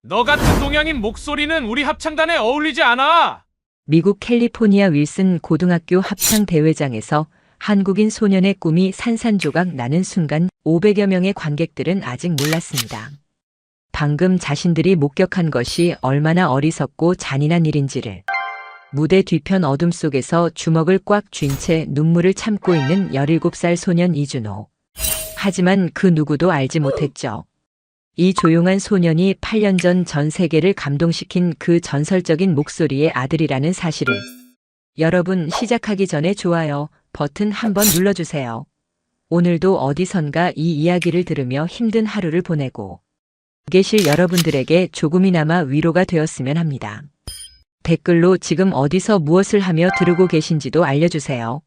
너 같은 동양인 목소리는 우리 합창단에 어울리지 않아. 미국 캘리포니아 윌슨 고등학교 합창 대회장에서 한국인 소년의 꿈이 산산조각 나는 순간 500여 명의 관객들은 아직 몰랐습니다. 방금 자신들이 목격한 것이 얼마나 어리석고 잔인한 일인지를. 무대 뒤편 어둠 속에서 주먹을 꽉 쥔 채 눈물을 참고 있는 17살 소년 이준호. 하지만 그 누구도 알지 못했죠. 이 조용한 소년이 8년 전 세계를 감동시킨 그 전설적인 목소리의 아들이라는 사실을. 여러분, 시작하기 전에 좋아요 버튼 한번 눌러주세요. 오늘도 어디선가 이 이야기를 들으며 힘든 하루를 보내고 계실 여러분들에게 조금이나마 위로가 되었으면 합니다. 댓글로 지금 어디서 무엇을 하며 들으고 계신지도 알려주세요.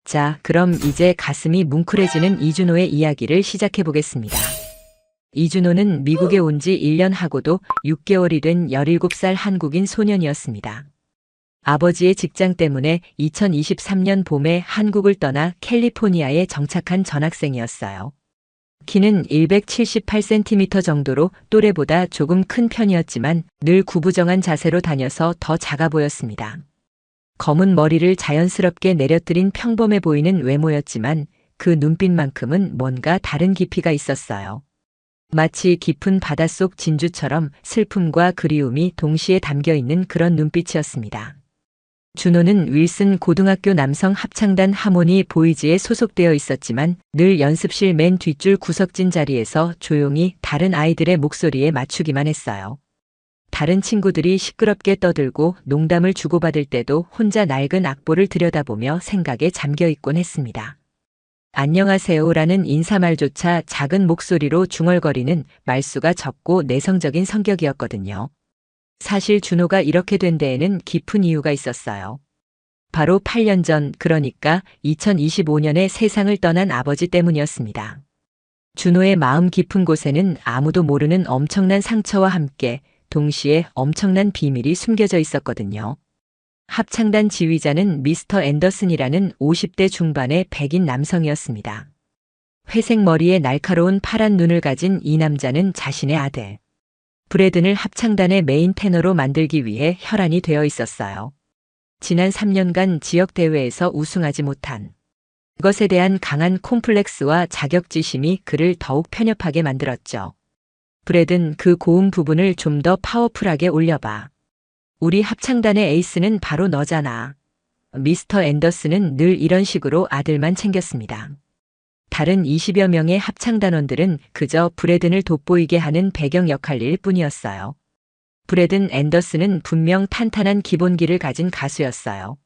자, 그럼 이제 가슴이 뭉클해지는 이준호의 이야기를 시작해 보겠습니다. 이준호는 미국에 온 지 1년 하고도 6개월이 된 17살 한국인 소년이었습니다. 아버지의 직장 때문에 2023년 봄에 한국을 떠나 캘리포니아에 정착한 전학생이었어요. 키는 178cm 정도로 또래보다 조금 큰 편이었지만 늘 구부정한 자세로 다녀서 더 작아 보였습니다. 검은 머리를 자연스럽게 내려뜨린 평범해 보이는 외모였지만 그 눈빛만큼은 뭔가 다른 깊이가 있었어요. 마치 깊은 바닷속 진주처럼 슬픔과 그리움이 동시에 담겨 있는 그런 눈빛이었습니다. 준호는 윌슨 고등학교 남성 합창단 하모니 보이즈에 소속되어 있었지만 늘 연습실 맨 뒷줄 구석진 자리에서 조용히 다른 아이들의 목소리에 맞추기만 했어요. 다른 친구들이 시끄럽게 떠들고 농담을 주고받을 때도 혼자 낡은 악보를 들여다보며 생각에 잠겨 있곤 했습니다. 안녕하세요라는 인사말조차 작은 목소리로 중얼거리는 말수가 적고 내성적인 성격이었거든요. 사실 준호가 이렇게 된 데에는 깊은 이유가 있었어요. 바로 8년 전, 그러니까 2025년에 세상을 떠난 아버지 때문이었습니다. 준호의 마음 깊은 곳에는 아무도 모르는 엄청난 상처와 함께 동시에 엄청난 비밀이 숨겨져 있었거든요. 합창단 지휘자는 미스터 앤더슨이라는 50대 중반의 백인 남성이었습니다. 회색 머리에 날카로운 파란 눈을 가진 이 남자는 자신의 아들 브래든을 합창단의 메인 테너로 만들기 위해 혈안이 되어 있었어요. 지난 3년간 지역 대회에서 우승하지 못한 그것에 대한 강한 콤플렉스와 자격지심이 그를 더욱 편협하게 만들었죠. 브래든, 그 고음 부분을 좀 더 파워풀하게 올려봐. 우리 합창단의 에이스는 바로 너잖아. 미스터 앤더슨은 늘 이런 식으로 아들만 챙겼습니다. 다른 20여 명의 합창단원들은 그저 브래든을 돋보이게 하는 배경 역할일 뿐이었어요. 브래든 앤더슨은 분명 탄탄한 기본기를 가진 가수였어요.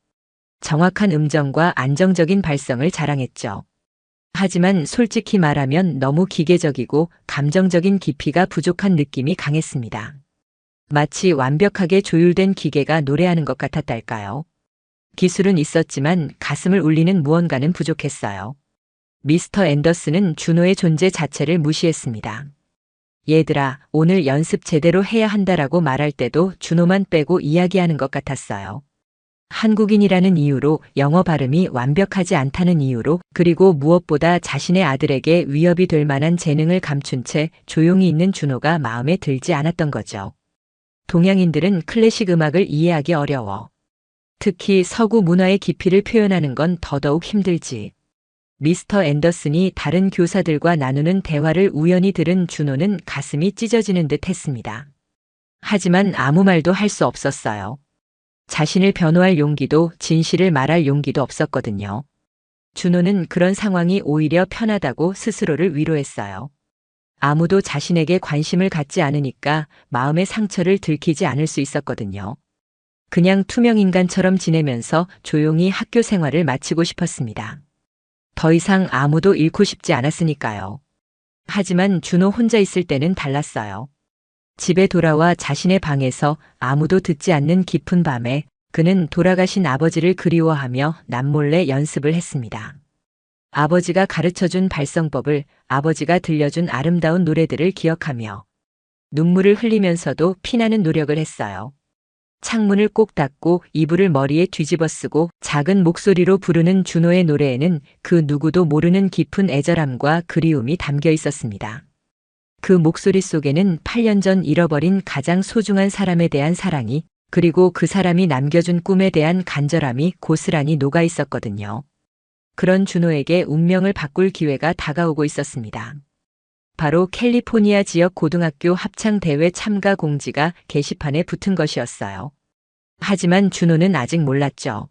정확한 음정과 안정적인 발성을 자랑했죠. 하지만 솔직히 말하면 너무 기계적이고 감정적인 깊이가 부족한 느낌이 강했습니다. 마치 완벽하게 조율된 기계가 노래하는 것 같았달까요? 기술은 있었지만 가슴을 울리는 무언가는 부족했어요. 미스터 앤더슨은 준호의 존재 자체를 무시했습니다. 얘들아, 오늘 연습 제대로 해야 한다라고 말할 때도 준호만 빼고 이야기하는 것 같았어요. 한국인이라는 이유로, 영어 발음이 완벽하지 않다는 이유로, 그리고 무엇보다 자신의 아들에게 위협이 될 만한 재능을 감춘 채 조용히 있는 준호가 마음에 들지 않았던 거죠. 동양인들은 클래식 음악을 이해하기 어려워. 특히 서구 문화의 깊이를 표현하는 건 더더욱 힘들지. 미스터 앤더슨이 다른 교사들과 나누는 대화를 우연히 들은 준호는 가슴이 찢어지는 듯 했습니다. 하지만 아무 말도 할 수 없었어요. 자신을 변호할 용기도 진실을 말할 용기도 없었거든요. 준호는 그런 상황이 오히려 편하다고 스스로를 위로했어요. 아무도 자신에게 관심을 갖지 않으니까 마음의 상처를 들키지 않을 수 있었거든요. 그냥 투명 인간처럼 지내면서 조용히 학교 생활을 마치고 싶었습니다. 더 이상 아무도 잃고 싶지 않았으니까요. 하지만 준호 혼자 있을 때는 달랐어요. 집에 돌아와 자신의 방에서 아무도 듣지 않는 깊은 밤에 그는 돌아가신 아버지를 그리워하며 남몰래 연습을 했습니다. 아버지가 가르쳐준 발성법을, 아버지가 들려준 아름다운 노래들을 기억하며 눈물을 흘리면서도 피나는 노력을 했어요. 창문을 꼭 닫고 이불을 머리에 뒤집어 쓰고 작은 목소리로 부르는 준호의 노래에는 그 누구도 모르는 깊은 애절함과 그리움이 담겨 있었습니다. 그 목소리 속에는 8년 전 잃어버린 가장 소중한 사람에 대한 사랑이, 그리고 그 사람이 남겨준 꿈에 대한 간절함이 고스란히 녹아 있었거든요. 그런 준호에게 운명을 바꿀 기회가 다가오고 있었습니다. 바로 캘리포니아 지역 고등학교 합창대회 참가 공지가 게시판에 붙은 것이었어요. 하지만 준호는 아직 몰랐죠.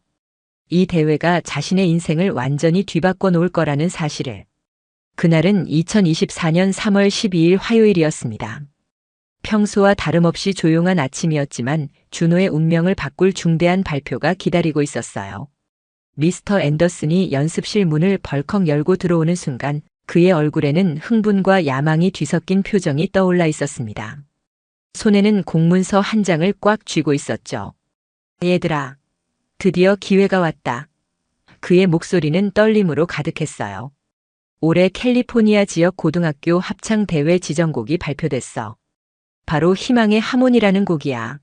이 대회가 자신의 인생을 완전히 뒤바꿔 놓을 거라는 사실을. 그날은 2024년 3월 12일 화요일이었습니다. 평소와 다름없이 조용한 아침이었지만 준호의 운명을 바꿀 중대한 발표가 기다리고 있었어요. 미스터 앤더슨이 연습실 문을 벌컥 열고 들어오는 순간 그의 얼굴에는 흥분과 야망이 뒤섞인 표정이 떠올라 있었습니다. 손에는 공문서 한 장을 꽉 쥐고 있었죠. 얘들아, 드디어 기회가 왔다. 그의 목소리는 떨림으로 가득했어요. 올해 캘리포니아 지역 고등학교 합창대회 지정곡이 발표됐어. 바로 희망의 하모니라는 곡이야.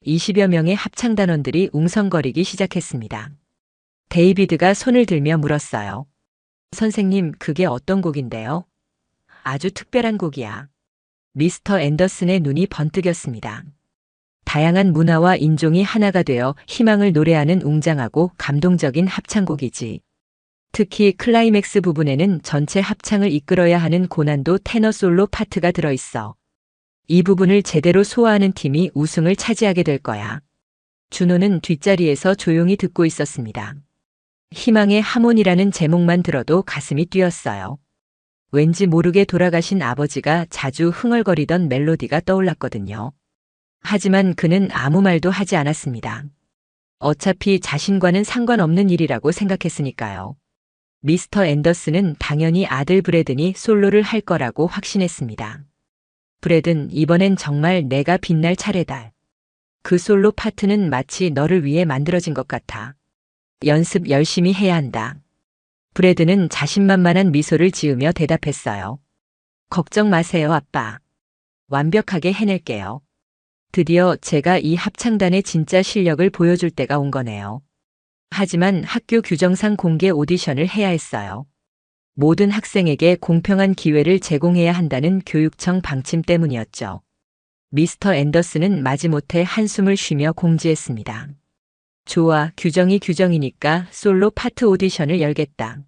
20여 명의 합창단원들이 웅성거리기 시작했습니다. 데이비드가 손을 들며 물었어요. 선생님, 그게 어떤 곡인데요? 아주 특별한 곡이야. 미스터 앤더슨의 눈이 번뜩였습니다. 다양한 문화와 인종이 하나가 되어 희망을 노래하는 웅장하고 감동적인 합창곡이지. 특히 클라이맥스 부분에는 전체 합창을 이끌어야 하는 고난도 테너 솔로 파트가 들어있어. 이 부분을 제대로 소화하는 팀이 우승을 차지하게 될 거야. 준호는 뒷자리에서 조용히 듣고 있었습니다. 희망의 하모니라는 제목만 들어도 가슴이 뛰었어요. 왠지 모르게 돌아가신 아버지가 자주 흥얼거리던 멜로디가 떠올랐거든요. 하지만 그는 아무 말도 하지 않았습니다. 어차피 자신과는 상관없는 일이라고 생각했으니까요. 미스터 앤더슨은 당연히 아들 브래든이 솔로를 할 거라고 확신했습니다. 브래든, 이번엔 정말 내가 빛날 차례다. 그 솔로 파트는 마치 너를 위해 만들어진 것 같아. 연습 열심히 해야 한다. 브래드는 자신만만한 미소를 지으며 대답했어요. 걱정 마세요, 아빠. 완벽하게 해낼게요. 드디어 제가 이 합창단의 진짜 실력을 보여줄 때가 온 거네요. 하지만 학교 규정상 공개 오디션을 해야 했어요. 모든 학생에게 공평한 기회를 제공해야 한다는 교육청 방침 때문이었죠. 미스터 앤더슨은 마지못해 한숨을 쉬며 공지했습니다. 좋아, 규정이 규정이니까 솔로 파트 오디션을 열겠다.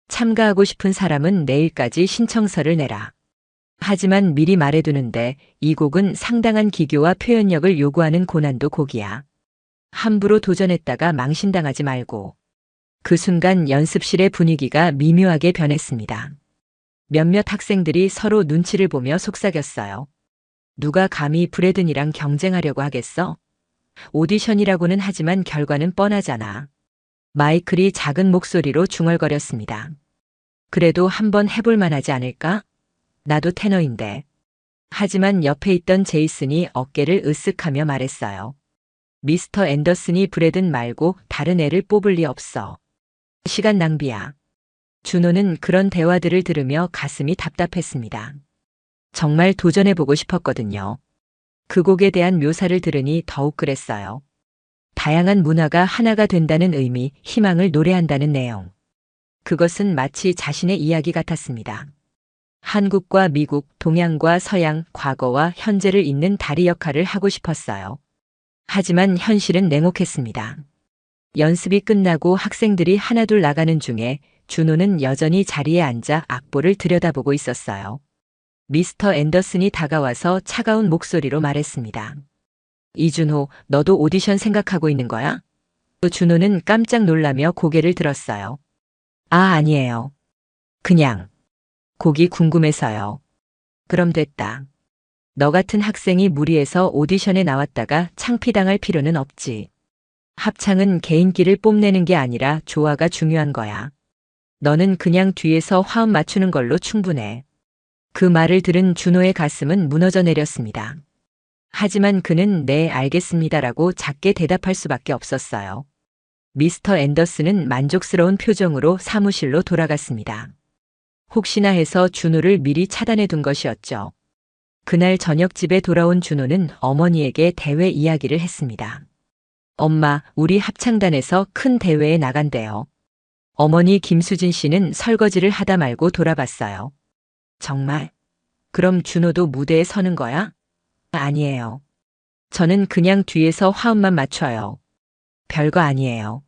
참가하고 싶은 사람은 내일까지 신청서를 내라. 하지만 미리 말해두는데 이 곡은 상당한 기교와 표현력을 요구하는 고난도 곡이야. 함부로 도전했다가 망신당하지 말고. 그 순간 연습실의 분위기가 미묘하게 변했습니다. 몇몇 학생들이 서로 눈치를 보며 속삭였어요. 누가 감히 브래든이랑 경쟁하려고 하겠어? 오디션이라고는 하지만 결과는 뻔하잖아. 마이클이 작은 목소리로 중얼거렸습니다. 그래도 한번 해볼 만하지 않을까? 나도 테너인데. 하지만 옆에 있던 제이슨이 어깨를 으쓱하며 말했어요. 미스터 앤더슨이 브래든 말고 다른 애를 뽑을 리 없어. 시간 낭비야. 준호는 그런 대화들을 들으며 가슴이 답답했습니다. 정말 도전해보고 싶었거든요. 그 곡에 대한 묘사를 들으니 더욱 그랬어요. 다양한 문화가 하나가 된다는 의미, 희망을 노래한다는 내용. 그것은 마치 자신의 이야기 같았습니다. 한국과 미국, 동양과 서양, 과거와 현재를 잇는 다리 역할을 하고 싶었어요. 하지만 현실은 냉혹했습니다. 연습이 끝나고 학생들이 하나둘 나가는 중에 준호는 여전히 자리에 앉아 악보를 들여다보고 있었어요. 미스터 앤더슨이 다가와서 차가운 목소리로 말했습니다. 이준호, 너도 오디션 생각하고 있는 거야? 준호는 깜짝 놀라며 고개를 들었어요. 아, 아니에요. 그냥 곡이 궁금해서요. 그럼 됐다. 너 같은 학생이 무리해서 오디션에 나왔다가 창피당할 필요는 없지. 합창은 개인기를 뽐내는 게 아니라 조화가 중요한 거야. 너는 그냥 뒤에서 화음 맞추는 걸로 충분해. 그 말을 들은 준호의 가슴은 무너져 내렸습니다. 하지만 그는 네, 알겠습니다라고 작게 대답할 수밖에 없었어요. 미스터 앤더슨은 만족스러운 표정으로 사무실로 돌아갔습니다. 혹시나 해서 준호를 미리 차단해 둔 것이었죠. 그날 저녁 집에 돌아온 준호는 어머니에게 대회 이야기를 했습니다. 엄마, 우리 합창단에서 큰 대회에 나간대요. 어머니 김수진 씨는 설거지를 하다 말고 돌아봤어요. 정말? 그럼 준호도 무대에 서는 거야? 아니에요. 저는 그냥 뒤에서 화음만 맞춰요. 별거 아니에요.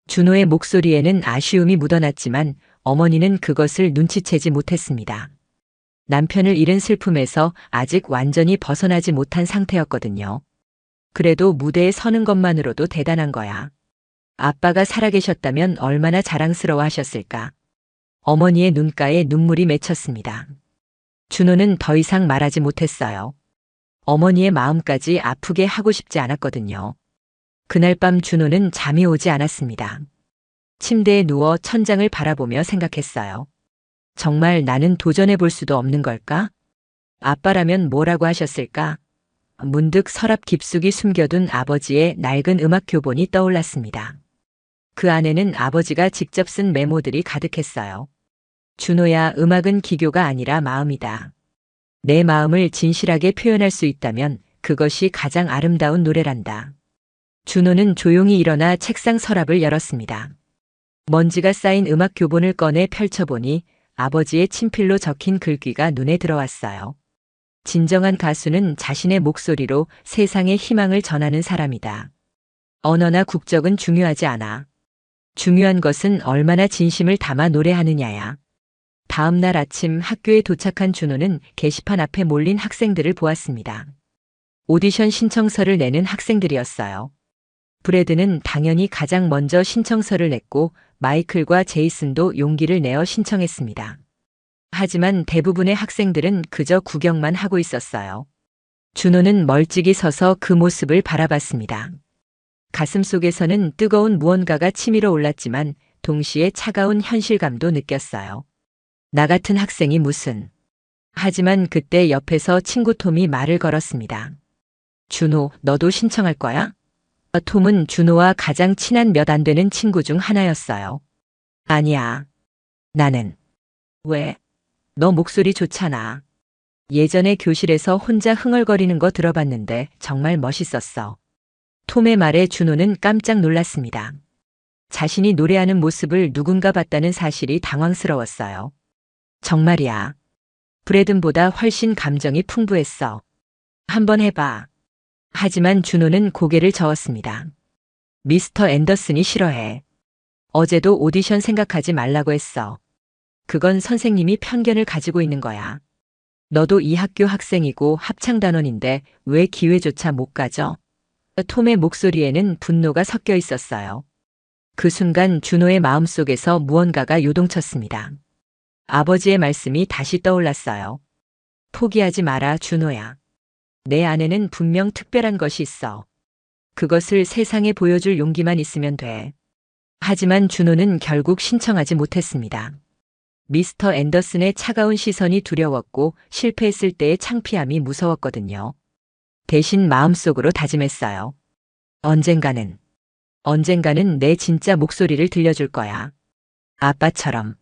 준호의 목소리에는 아쉬움이 묻어났지만 어머니는 그것을 눈치채지 못했습니다. 남편을 잃은 슬픔에서 아직 완전히 벗어나지 못한 상태였거든요. 그래도 무대에 서는 것만으로도 대단한 거야. 아빠가 살아계셨다면 얼마나 자랑스러워 하셨을까. 어머니의 눈가에 눈물이 맺혔습니다. 준호는 더 이상 말하지 못했어요. 어머니의 마음까지 아프게 하고 싶지 않았거든요. 그날 밤 준호는 잠이 오지 않았습니다. 침대에 누워 천장을 바라보며 생각했어요. 정말 나는 도전해 볼 수도 없는 걸까? 아빠라면 뭐라고 하셨을까? 문득 서랍 깊숙이 숨겨둔 아버지의 낡은 음악 교본이 떠올랐습니다. 그 안에는 아버지가 직접 쓴 메모들이 가득했어요. 준호야, 음악은 기교가 아니라 마음이다. 내 마음을 진실하게 표현할 수 있다면 그것이 가장 아름다운 노래란다. 준호는 조용히 일어나 책상 서랍을 열었습니다. 먼지가 쌓인 음악 교본을 꺼내 펼쳐보니 아버지의 친필로 적힌 글귀가 눈에 들어왔어요. 진정한 가수는 자신의 목소리로 세상에 희망을 전하는 사람이다. 언어나 국적은 중요하지 않아. 중요한 것은 얼마나 진심을 담아 노래하느냐야. 다음 날 아침 학교에 도착한 준호는 게시판 앞에 몰린 학생들을 보았습니다. 오디션 신청서를 내는 학생들이었어요. 브래드는 당연히 가장 먼저 신청서를 냈고 마이클과 제이슨도 용기를 내어 신청했습니다. 하지만 대부분의 학생들은 그저 구경만 하고 있었어요. 준호는 멀찍이 서서 그 모습을 바라봤습니다. 가슴속에서는 뜨거운 무언가가 치밀어 올랐지만 동시에 차가운 현실감도 느꼈어요. 나 같은 학생이 무슨. 하지만 그때 옆에서 친구 톰이 말을 걸었습니다. 준호, 너도 신청할 거야? 톰은 준호와 가장 친한 몇 안 되는 친구 중 하나였어요. 아니야. 나는. 왜? 너 목소리 좋잖아. 예전에 교실에서 혼자 흥얼거리는 거 들어봤는데 정말 멋있었어. 톰의 말에 준호는 깜짝 놀랐습니다. 자신이 노래하는 모습을 누군가 봤다는 사실이 당황스러웠어요. 정말이야. 브래든보다 훨씬 감정이 풍부했어. 한번 해봐. 하지만 준호는 고개를 저었습니다. 미스터 앤더슨이 싫어해. 어제도 오디션 생각하지 말라고 했어. 그건 선생님이 편견을 가지고 있는 거야. 너도 이 학교 학생이고 합창단원인데 왜 기회조차 못 가져? 톰의 목소리에는 분노가 섞여 있었어요. 그 순간 준호의 마음속에서 무언가가 요동쳤습니다. 아버지의 말씀이 다시 떠올랐어요. 포기하지 마라, 준호야. 내 안에는 분명 특별한 것이 있어. 그것을 세상에 보여줄 용기만 있으면 돼. 하지만 준호는 결국 신청하지 못했습니다. 미스터 앤더슨의 차가운 시선이 두려웠고 실패했을 때의 창피함이 무서웠거든요. 대신 마음속으로 다짐했어요. 언젠가는 내 진짜 목소리를 들려줄 거야. 아빠처럼.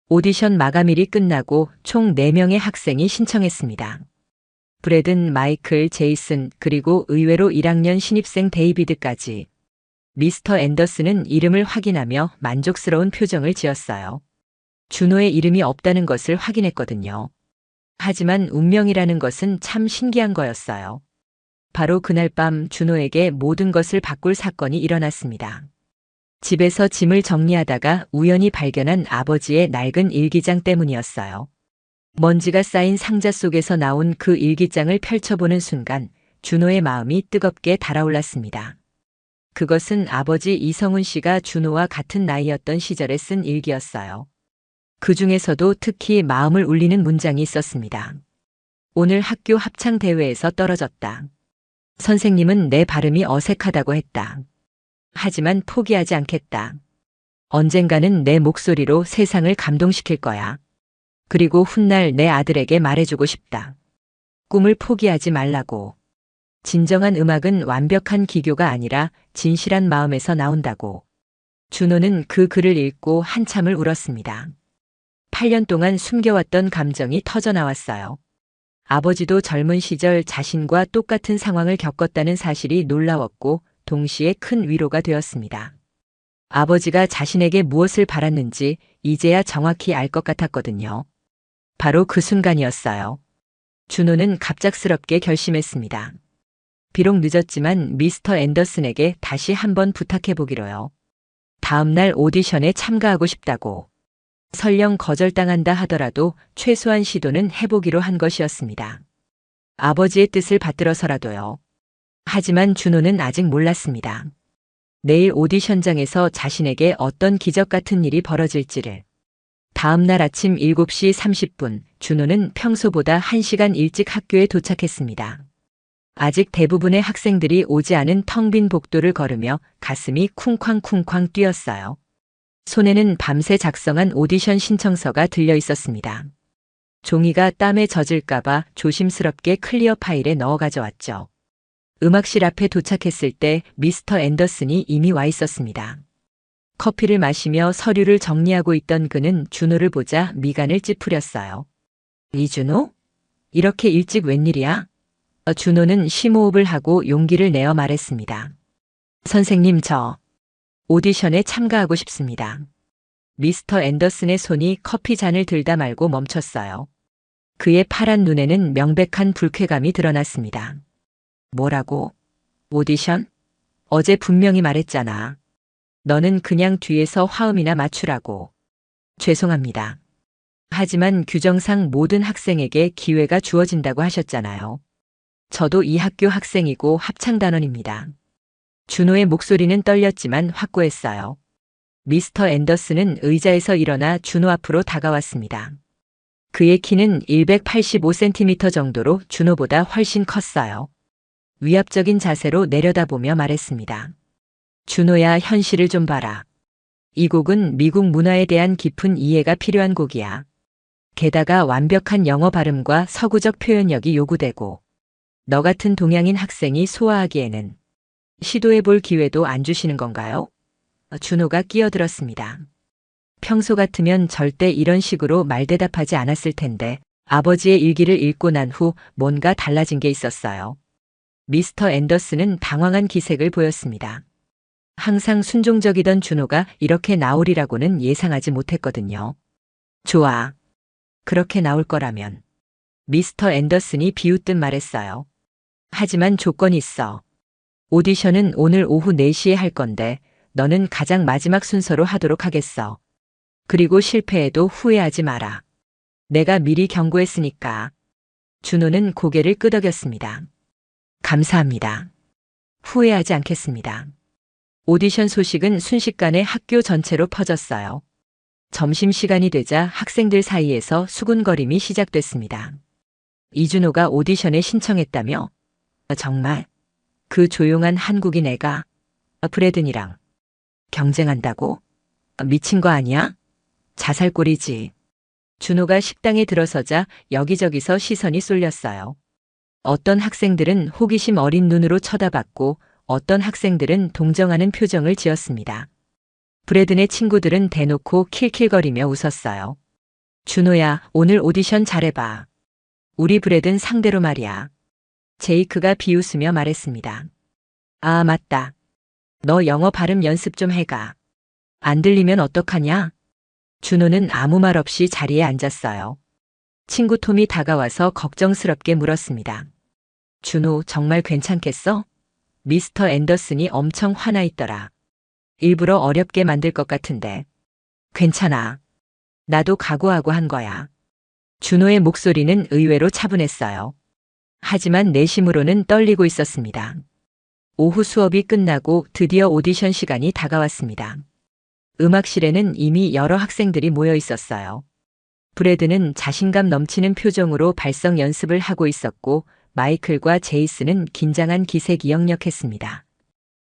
오디션 마감일이 끝나고 총 4명의 학생이 신청했습니다. 브래든, 마이클, 제이슨, 그리고 의외로 1학년 신입생 데이비드까지. 미스터 앤더슨은 이름을 확인하며 만족스러운 표정을 지었어요. 준호의 이름이 없다는 것을 확인했거든요. 하지만 운명이라는 것은 참 신기한 거였어요. 바로 그날 밤 준호에게 모든 것을 바꿀 사건이 일어났습니다. 집에서 짐을 정리하다가 우연히 발견한 아버지의 낡은 일기장 때문이었어요. 먼지가 쌓인 상자 속에서 나온 그 일기장을 펼쳐보는 순간 준호의 마음이 뜨겁게 달아올랐습니다. 그것은 아버지 이성훈 씨가 준호와 같은 나이였던 시절에 쓴 일기였어요. 그 중에서도 특히 마음을 울리는 문장이 있었습니다. 오늘 학교 합창대회에서 떨어졌다. 선생님은 내 발음이 어색하다고 했다. 하지만 포기하지 않겠다. 언젠가는 내 목소리로 세상을 감동시킬 거야. 그리고 훗날 내 아들에게 말해주고 싶다. 꿈을 포기하지 말라고. 진정한 음악은 완벽한 기교가 아니라 진실한 마음에서 나온다고. 준호는 그 글을 읽고 한참을 울었습니다. 8년 동안 숨겨왔던 감정이 터져나왔어요. 아버지도 젊은 시절 자신과 똑같은 상황을 겪었다는 사실이 놀라웠고 동시에 큰 위로가 되었습니다. 아버지가 자신에게 무엇을 바랐는지 이제야 정확히 알 것 같았거든요. 바로 그 순간이었어요. 준호는 갑작스럽게 결심했습니다. 비록 늦었지만 미스터 앤더슨에게 다시 한번 부탁해보기로요. 다음날 오디션에 참가하고 싶다고. 설령 거절당한다 하더라도 최소한 시도는 해보기로 한 것이었습니다. 아버지의 뜻을 받들어서라도요. 하지만 준호는 아직 몰랐습니다. 내일 오디션장에서 자신에게 어떤 기적 같은 일이 벌어질지를. 다음 날 아침 7시 30분, 준호는 평소보다 1시간 일찍 학교에 도착했습니다. 아직 대부분의 학생들이 오지 않은 텅 빈 복도를 걸으며 가슴이 쿵쾅쿵쾅 뛰었어요. 손에는 밤새 작성한 오디션 신청서가 들려 있었습니다. 종이가 땀에 젖을까봐 조심스럽게 클리어 파일에 넣어 가져왔죠. 음악실 앞에 도착했을 때 미스터 앤더슨이 이미 와 있었습니다. 커피를 마시며 서류를 정리하고 있던 그는 준호를 보자 미간을 찌푸렸어요. 이준호? 이렇게 일찍 웬일이야? 준호는 심호흡을 하고 용기를 내어 말했습니다. 선생님, 저 오디션에 참가하고 싶습니다. 미스터 앤더슨의 손이 커피 잔을 들다 말고 멈췄어요. 그의 파란 눈에는 명백한 불쾌감이 드러났습니다. 뭐라고? 오디션? 어제 분명히 말했잖아. 너는 그냥 뒤에서 화음이나 맞추라고. 죄송합니다. 하지만 규정상 모든 학생에게 기회가 주어진다고 하셨잖아요. 저도 이 학교 학생이고 합창단원입니다. 준호의 목소리는 떨렸지만 확고했어요. 미스터 앤더슨은 의자에서 일어나 준호 앞으로 다가왔습니다. 그의 키는 185cm 정도로 준호보다 훨씬 컸어요. 위압적인 자세로 내려다보며 말했습니다. 준호야, 현실을 좀 봐라. 이 곡은 미국 문화에 대한 깊은 이해가 필요한 곡이야. 게다가 완벽한 영어 발음과 서구적 표현력이 요구되고, 너 같은 동양인 학생이 소화하기에는 시도해볼 기회도 안 주시는 건가요? 준호가 끼어들었습니다. 평소 같으면 절대 이런 식으로 말대답하지 않았을 텐데 아버지의 일기를 읽고 난 후 뭔가 달라진 게 있었어요. 미스터 앤더슨은 당황한 기색을 보였습니다. 항상 순종적이던 준호가 이렇게 나오리라고는 예상하지 못했거든요. 좋아. 그렇게 나올 거라면. 미스터 앤더슨이 비웃듯 말했어요. 하지만 조건이 있어. 오디션은 오늘 오후 4시에 할 건데 너는 가장 마지막 순서로 하도록 하겠어. 그리고 실패해도 후회하지 마라. 내가 미리 경고했으니까. 준호는 고개를 끄덕였습니다. 감사합니다. 후회하지 않겠습니다. 오디션 소식은 순식간에 학교 전체로 퍼졌어요. 점심시간이 되자 학생들 사이에서 수군거림이 시작됐습니다. 이준호가 오디션에 신청했다며? 정말? 그 조용한 한국인 애가 브래든이랑 경쟁한다고? 미친 거 아니야? 자살골이지. 준호가 식당에 들어서자 여기저기서 시선이 쏠렸어요. 어떤 학생들은 호기심 어린 눈으로 쳐다봤고 어떤 학생들은 동정하는 표정을 지었습니다. 브래든의 친구들은 대놓고 킬킬거리며 웃었어요. 준호야, 오늘 오디션 잘해봐. 우리 브래든 상대로 말이야. 제이크가 비웃으며 말했습니다. 아, 맞다. 너 영어 발음 연습 좀 해가. 안 들리면 어떡하냐? 준호는 아무 말 없이 자리에 앉았어요. 친구 톰이 다가와서 걱정스럽게 물었습니다. 준호, 정말 괜찮겠어? 미스터 앤더슨이 엄청 화나 있더라. 일부러 어렵게 만들 것 같은데. 괜찮아. 나도 각오하고 한 거야. 준호의 목소리는 의외로 차분했어요. 하지만 내심으로는 떨리고 있었습니다. 오후 수업이 끝나고 드디어 오디션 시간이 다가왔습니다. 음악실에는 이미 여러 학생들이 모여 있었어요. 브래드는 자신감 넘치는 표정으로 발성 연습을 하고 있었고 마이클과 제이스는 긴장한 기색이 역력했습니다.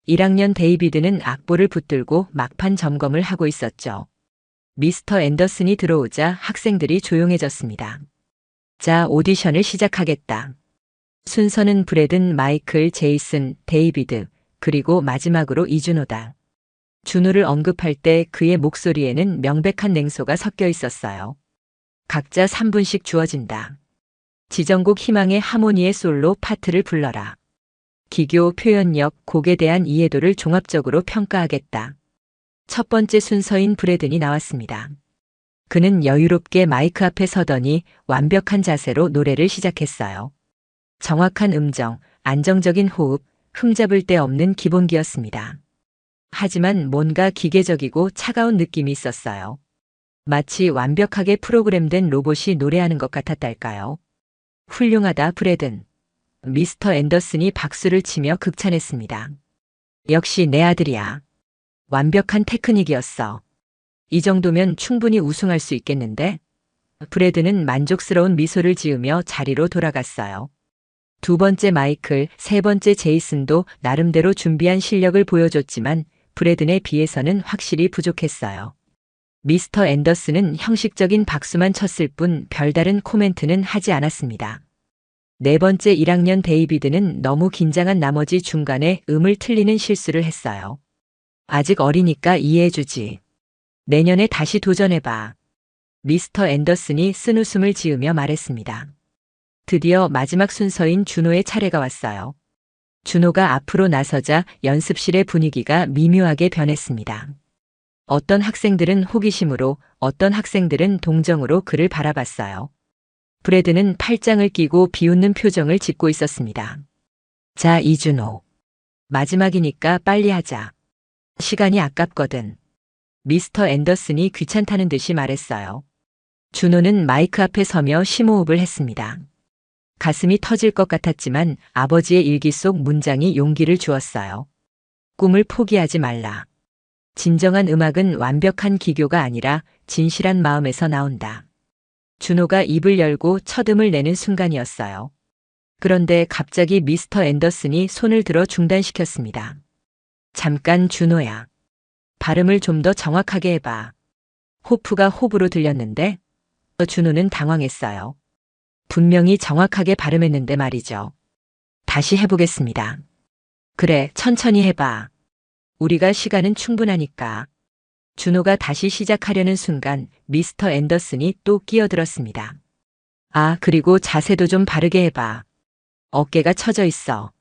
1학년 데이비드는 악보를 붙들고 막판 점검을 하고 있었죠. 미스터 앤더슨이 들어오자 학생들이 조용해졌습니다. 자, 오디션을 시작하겠다. 순서는 브래든, 마이클, 제이슨, 데이비드, 그리고 마지막으로 이준호다. 준호를 언급할 때 그의 목소리에는 명백한 냉소가 섞여 있었어요. 각자 3분씩 주어진다. 지정곡 희망의 하모니의 솔로 파트를 불러라. 기교, 표현력, 곡에 대한 이해도를 종합적으로 평가하겠다. 첫 번째 순서인 브래든이 나왔습니다. 그는 여유롭게 마이크 앞에 서더니 완벽한 자세로 노래를 시작했어요. 정확한 음정, 안정적인 호흡, 흠잡을 데 없는 기본기였습니다. 하지만 뭔가 기계적이고 차가운 느낌이 있었어요. 마치 완벽하게 프로그램된 로봇이 노래하는 것 같았달까요? 훌륭하다, 브래든. 미스터 앤더슨이 박수를 치며 극찬했습니다. 역시 내 아들이야. 완벽한 테크닉이었어. 이 정도면 충분히 우승할 수 있겠는데? 브래드는 만족스러운 미소를 지으며 자리로 돌아갔어요. 두 번째 마이클, 세 번째 제이슨도 나름대로 준비한 실력을 보여줬지만 브래든에 비해서는 확실히 부족했어요. 미스터 앤더슨은 형식적인 박수만 쳤을 뿐 별다른 코멘트는 하지 않았습니다. 네 번째 1학년 데이비드는 너무 긴장한 나머지 중간에 음을 틀리는 실수를 했어요. 아직 어리니까 이해해주지. 내년에 다시 도전해봐. 미스터 앤더슨이 쓴웃음을 지으며 말했습니다. 드디어 마지막 순서인 준호의 차례가 왔어요. 준호가 앞으로 나서자 연습실의 분위기가 미묘하게 변했습니다. 어떤 학생들은 호기심으로, 어떤 학생들은 동정으로 그를 바라봤어요. 브래드는 팔짱을 끼고 비웃는 표정을 짓고 있었습니다. 자, 이준호. 마지막이니까 빨리 하자. 시간이 아깝거든. 미스터 앤더슨이 귀찮다는 듯이 말했어요. 준호는 마이크 앞에 서며 심호흡을 했습니다. 가슴이 터질 것 같았지만 아버지의 일기 속 문장이 용기를 주었어요. 꿈을 포기하지 말라. 진정한 음악은 완벽한 기교가 아니라 진실한 마음에서 나온다. 준호가 입을 열고 첫 음을 내는 순간이었어요. 그런데 갑자기 미스터 앤더슨이 손을 들어 중단시켰습니다. 잠깐 준호야. 발음을 좀 더 정확하게 해봐. 호프가 호브로 들렸는데 준호는 당황했어요. 분명히 정확하게 발음했는데 말이죠. 다시 해보겠습니다. 그래, 천천히 해봐. 우리가 시간은 충분하니까. 준호가 다시 시작하려는 순간 미스터 앤더슨이 또 끼어들었습니다. 아, 그리고 자세도 좀 바르게 해봐. 어깨가 처져 있어.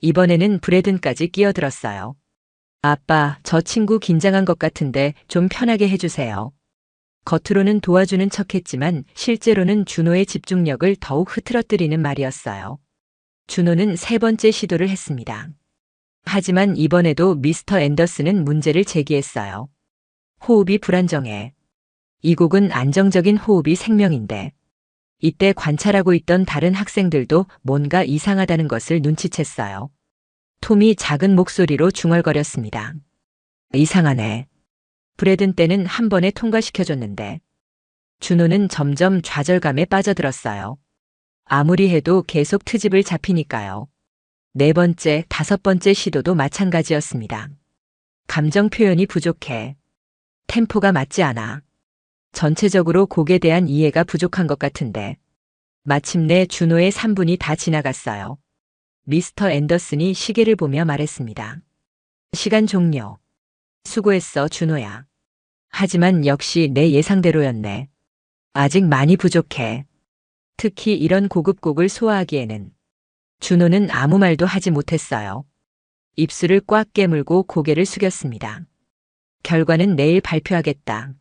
이번에는 브래든까지 끼어들었어요. 아빠, 저 친구 긴장한 것 같은데 좀 편하게 해주세요. 겉으로는 도와주는 척했지만 실제로는 준호의 집중력을 더욱 흐트러뜨리는 말이었어요. 준호는 세 번째 시도를 했습니다. 하지만 이번에도 미스터 앤더슨은 문제를 제기했어요. 호흡이 불안정해. 이 곡은 안정적인 호흡이 생명인데. 이때 관찰하고 있던 다른 학생들도 뭔가 이상하다는 것을 눈치챘어요. 톰이 작은 목소리로 중얼거렸습니다. 이상하네. 브래든 때는 한 번에 통과시켜줬는데. 준호는 점점 좌절감에 빠져들었어요. 아무리 해도 계속 트집을 잡히니까요. 네 번째, 다섯 번째 시도도 마찬가지였습니다. 감정 표현이 부족해. 템포가 맞지 않아. 전체적으로 곡에 대한 이해가 부족한 것 같은데. 마침내 준호의 3분이 다 지나갔어요. 미스터 앤더슨이 시계를 보며 말했습니다. 시간 종료. 수고했어, 준호야. 하지만 역시 내 예상대로였네. 아직 많이 부족해. 특히 이런 고급곡을 소화하기에는. 준호는 아무 말도 하지 못했어요. 입술을 꽉 깨물고 고개를 숙였습니다. 결과는 내일 발표하겠다.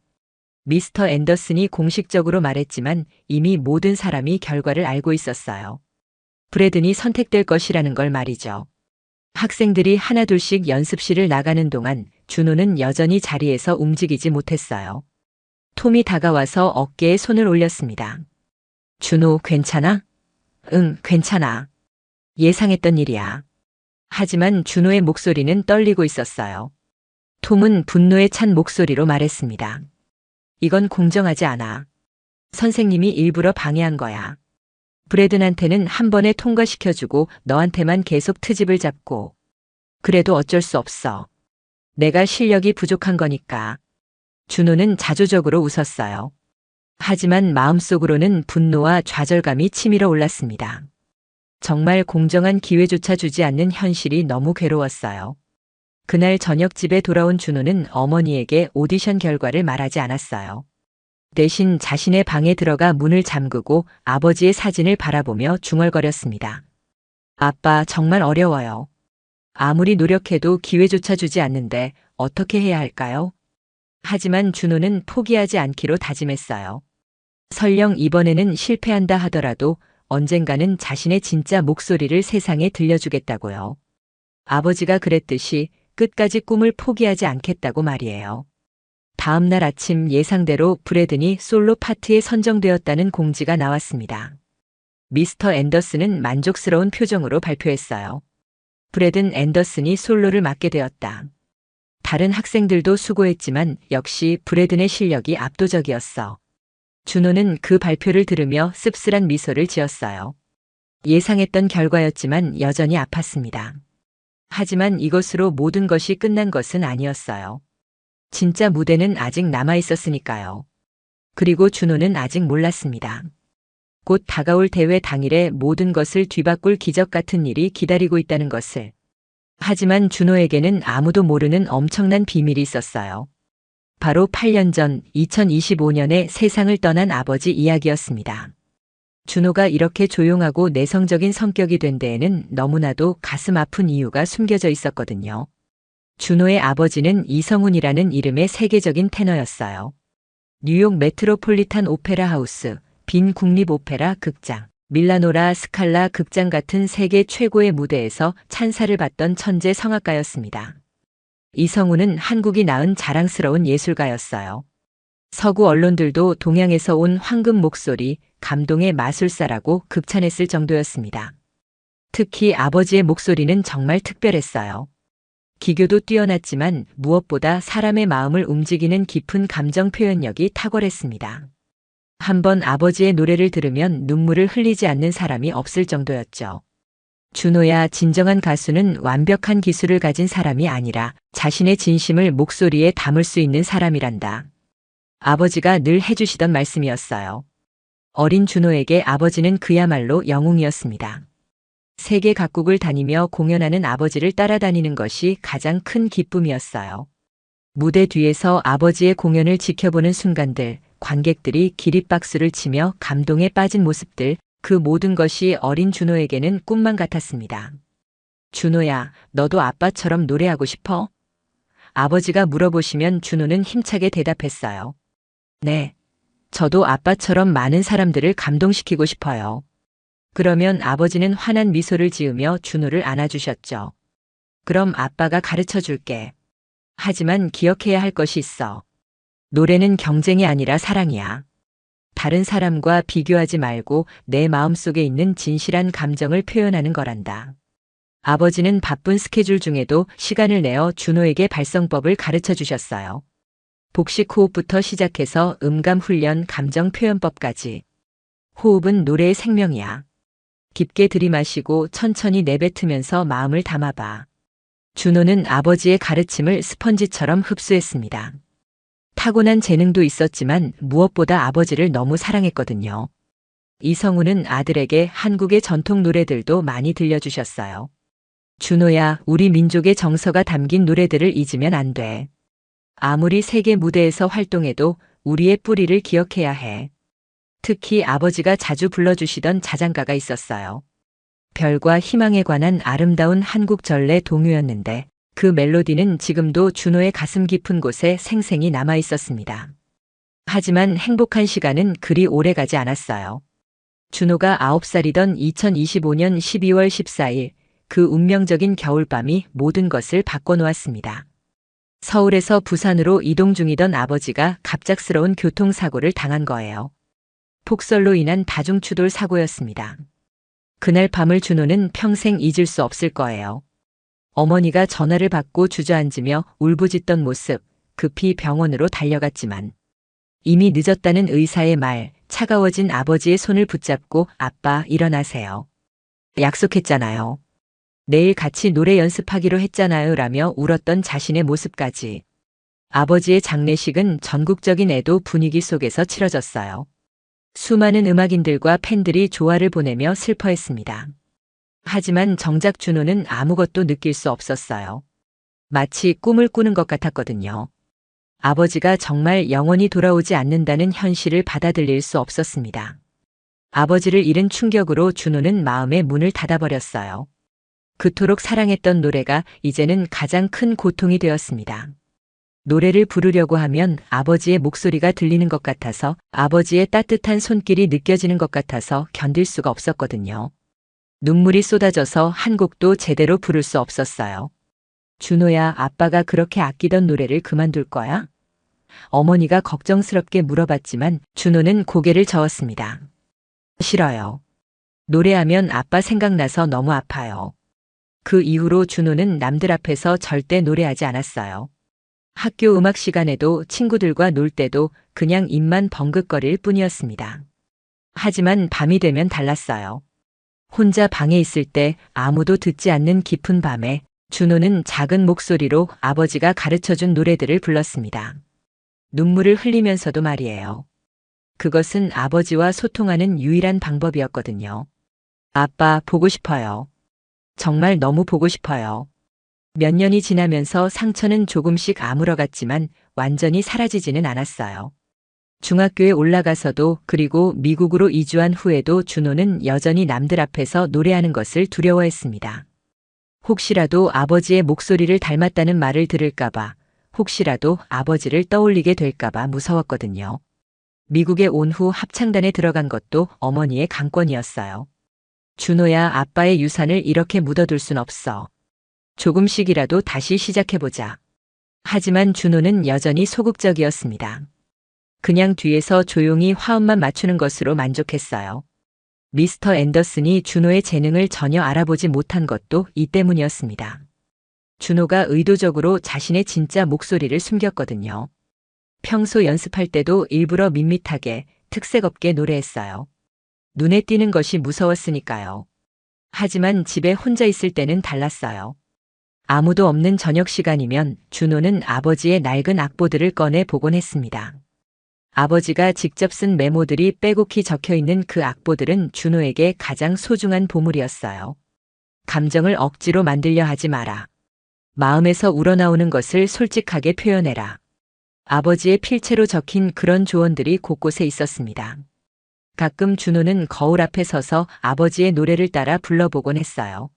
미스터 앤더슨이 공식적으로 말했지만 이미 모든 사람이 결과를 알고 있었어요. 브래든이 선택될 것이라는 걸 말이죠. 학생들이 하나둘씩 연습실을 나가는 동안 준호는 여전히 자리에서 움직이지 못했어요. 톰이 다가와서 어깨에 손을 올렸습니다. 준호, 괜찮아? 응, 괜찮아. 예상했던 일이야. 하지만 준호의 목소리는 떨리고 있었어요. 톰은 분노에 찬 목소리로 말했습니다. 이건 공정하지 않아. 선생님이 일부러 방해한 거야. 브래든한테는 한 번에 통과시켜주고 너한테만 계속 트집을 잡고. 그래도 어쩔 수 없어. 내가 실력이 부족한 거니까. 준호는 자조적으로 웃었어요. 하지만 마음속으로는 분노와 좌절감이 치밀어 올랐습니다. 정말 공정한 기회조차 주지 않는 현실이 너무 괴로웠어요. 그날 저녁 집에 돌아온 준호는 어머니에게 오디션 결과를 말하지 않았어요. 대신 자신의 방에 들어가 문을 잠그고 아버지의 사진을 바라보며 중얼거렸습니다. 아빠, 정말 어려워요. 아무리 노력해도 기회조차 주지 않는데 어떻게 해야 할까요? 하지만 준호는 포기하지 않기로 다짐했어요. 설령 이번에는 실패한다 하더라도 언젠가는 자신의 진짜 목소리를 세상에 들려주겠다고요. 아버지가 그랬듯이 끝까지 꿈을 포기하지 않겠다고 말이에요. 다음 날 아침 예상대로 브래든이 솔로 파트에 선정되었다는 공지가 나왔습니다. 미스터 앤더슨은 만족스러운 표정으로 발표했어요. 브래든 앤더슨이 솔로를 맡게 되었다. 다른 학생들도 수고했지만 역시 브래든의 실력이 압도적이었어. 준호는 그 발표를 들으며 씁쓸한 미소를 지었어요. 예상했던 결과였지만 여전히 아팠습니다. 하지만 이것으로 모든 것이 끝난 것은 아니었어요. 진짜 무대는 아직 남아 있었으니까요. 그리고 준호는 아직 몰랐습니다. 곧 다가올 대회 당일에 모든 것을 뒤바꿀 기적 같은 일이 기다리고 있다는 것을. 하지만 준호에게는 아무도 모르는 엄청난 비밀이 있었어요. 바로 8년 전 2025년에 세상을 떠난 아버지 이야기였습니다. 준호가 이렇게 조용하고 내성적인 성격이 된 데에는 너무나도 가슴 아픈 이유가 숨겨져 있었거든요. 준호의 아버지는 이성훈이라는 이름의 세계적인 테너였어요. 뉴욕 메트로폴리탄 오페라 하우스, 빈 국립 오페라 극장, 밀라노라 스칼라 극장 같은 세계 최고의 무대에서 찬사를 받던 천재 성악가였습니다. 이성훈은 한국이 낳은 자랑스러운 예술가였어요. 서구 언론들도 동양에서 온 황금 목소리, 감동의 마술사라고 극찬했을 정도였습니다. 특히 아버지의 목소리는 정말 특별했어요. 기교도 뛰어났지만 무엇보다 사람의 마음을 움직이는 깊은 감정 표현력이 탁월했습니다. 한번 아버지의 노래를 들으면 눈물을 흘리지 않는 사람이 없을 정도였죠. 준호야, 진정한 가수는 완벽한 기술을 가진 사람이 아니라 자신의 진심을 목소리에 담을 수 있는 사람이란다. 아버지가 늘 해주시던 말씀이었어요. 어린 준호에게 아버지는 그야말로 영웅이었습니다. 세계 각국을 다니며 공연하는 아버지를 따라다니는 것이 가장 큰 기쁨이었어요. 무대 뒤에서 아버지의 공연을 지켜보는 순간들, 관객들이 기립박수를 치며 감동에 빠진 모습들, 그 모든 것이 어린 준호에게는 꿈만 같았습니다. 준호야, 너도 아빠처럼 노래하고 싶어? 아버지가 물어보시면 준호는 힘차게 대답했어요. 네, 저도 아빠처럼 많은 사람들을 감동시키고 싶어요. 그러면 아버지는 환한 미소를 지으며 준호를 안아주셨죠. 그럼 아빠가 가르쳐 줄게. 하지만 기억해야 할 것이 있어. 노래는 경쟁이 아니라 사랑이야. 다른 사람과 비교하지 말고 내 마음속에 있는 진실한 감정을 표현하는 거란다. 아버지는 바쁜 스케줄 중에도 시간을 내어 준호에게 발성법을 가르쳐 주셨어요. 복식 호흡부터 시작해서 음감 훈련, 감정 표현법까지. 호흡은 노래의 생명이야. 깊게 들이마시고 천천히 내뱉으면서 마음을 담아봐. 준호는 아버지의 가르침을 스펀지처럼 흡수했습니다. 타고난 재능도 있었지만 무엇보다 아버지를 너무 사랑했거든요. 이성훈은 아들에게 한국의 전통 노래들도 많이 들려주셨어요. 준호야, 우리 민족의 정서가 담긴 노래들을 잊으면 안 돼. 아무리 세계 무대에서 활동해도 우리의 뿌리를 기억해야 해. 특히 아버지가 자주 불러주시던 자장가가 있었어요. 별과 희망에 관한 아름다운 한국 전래 동요였는데 그 멜로디는 지금도 준호의 가슴 깊은 곳에 생생히 남아 있었습니다. 하지만 행복한 시간은 그리 오래 가지 않았어요. 준호가 9살이던 2025년 12월 14일, 그 운명적인 겨울밤이 모든 것을 바꿔놓았습니다. 서울에서 부산으로 이동 중이던 아버지가 갑작스러운 교통사고를 당한 거예요. 폭설로 인한 다중추돌 사고였습니다. 그날 밤을 준호는 평생 잊을 수 없을 거예요. 어머니가 전화를 받고 주저앉으며 울부짖던 모습, 급히 병원으로 달려갔지만 이미 늦었다는 의사의 말, 차가워진 아버지의 손을 붙잡고 아빠 일어나세요. 약속했잖아요. 내일 같이 노래 연습하기로 했잖아요 라며 울었던 자신의 모습까지. 아버지의 장례식은 전국적인 애도 분위기 속에서 치러졌어요. 수많은 음악인들과 팬들이 조화를 보내며 슬퍼했습니다. 하지만 정작 준호는 아무것도 느낄 수 없었어요. 마치 꿈을 꾸는 것 같았거든요. 아버지가 정말 영원히 돌아오지 않는다는 현실을 받아들일 수 없었습니다. 아버지를 잃은 충격으로 준호는 마음의 문을 닫아버렸어요. 그토록 사랑했던 노래가 이제는 가장 큰 고통이 되었습니다. 노래를 부르려고 하면 아버지의 목소리가 들리는 것 같아서, 아버지의 따뜻한 손길이 느껴지는 것 같아서 견딜 수가 없었거든요. 눈물이 쏟아져서 한 곡도 제대로 부를 수 없었어요. 준호야, 아빠가 그렇게 아끼던 노래를 그만둘 거야? 어머니가 걱정스럽게 물어봤지만 준호는 고개를 저었습니다. 싫어요. 노래하면 아빠 생각나서 너무 아파요. 그 이후로 준호는 남들 앞에서 절대 노래하지 않았어요. 학교 음악 시간에도 친구들과 놀 때도 그냥 입만 벙긋거릴 뿐이었습니다. 하지만 밤이 되면 달랐어요. 혼자 방에 있을 때 아무도 듣지 않는 깊은 밤에 준호는 작은 목소리로 아버지가 가르쳐준 노래들을 불렀습니다. 눈물을 흘리면서도 말이에요. 그것은 아버지와 소통하는 유일한 방법이었거든요. 아빠, 보고 싶어요. 정말 너무 보고 싶어요. 몇 년이 지나면서 상처는 조금씩 아물어갔지만 완전히 사라지지는 않았어요. 중학교에 올라가서도, 그리고 미국으로 이주한 후에도 준호는 여전히 남들 앞에서 노래하는 것을 두려워했습니다. 혹시라도 아버지의 목소리를 닮았다는 말을 들을까봐, 혹시라도 아버지를 떠올리게 될까봐 무서웠거든요. 미국에 온 후 합창단에 들어간 것도 어머니의 강권이었어요. 준호야, 아빠의 유산을 이렇게 묻어둘 순 없어. 조금씩이라도 다시 시작해보자. 하지만 준호는 여전히 소극적이었습니다. 그냥 뒤에서 조용히 화음만 맞추는 것으로 만족했어요. 미스터 앤더슨이 준호의 재능을 전혀 알아보지 못한 것도 이 때문이었습니다. 준호가 의도적으로 자신의 진짜 목소리를 숨겼거든요. 평소 연습할 때도 일부러 밋밋하게, 특색 없게 노래했어요. 눈에 띄는 것이 무서웠으니까요. 하지만 집에 혼자 있을 때는 달랐어요. 아무도 없는 저녁 시간이면 준호는 아버지의 낡은 악보들을 꺼내 보곤 했습니다. 아버지가 직접 쓴 메모들이 빼곡히 적혀있는 그 악보들은 준호에게 가장 소중한 보물이었어요. 감정을 억지로 만들려 하지 마라. 마음에서 우러나오는 것을 솔직하게 표현해라. 아버지의 필체로 적힌 그런 조언들이 곳곳에 있었습니다. 가끔 준호는 거울 앞에 서서 아버지의 노래를 따라 불러보곤 했어요.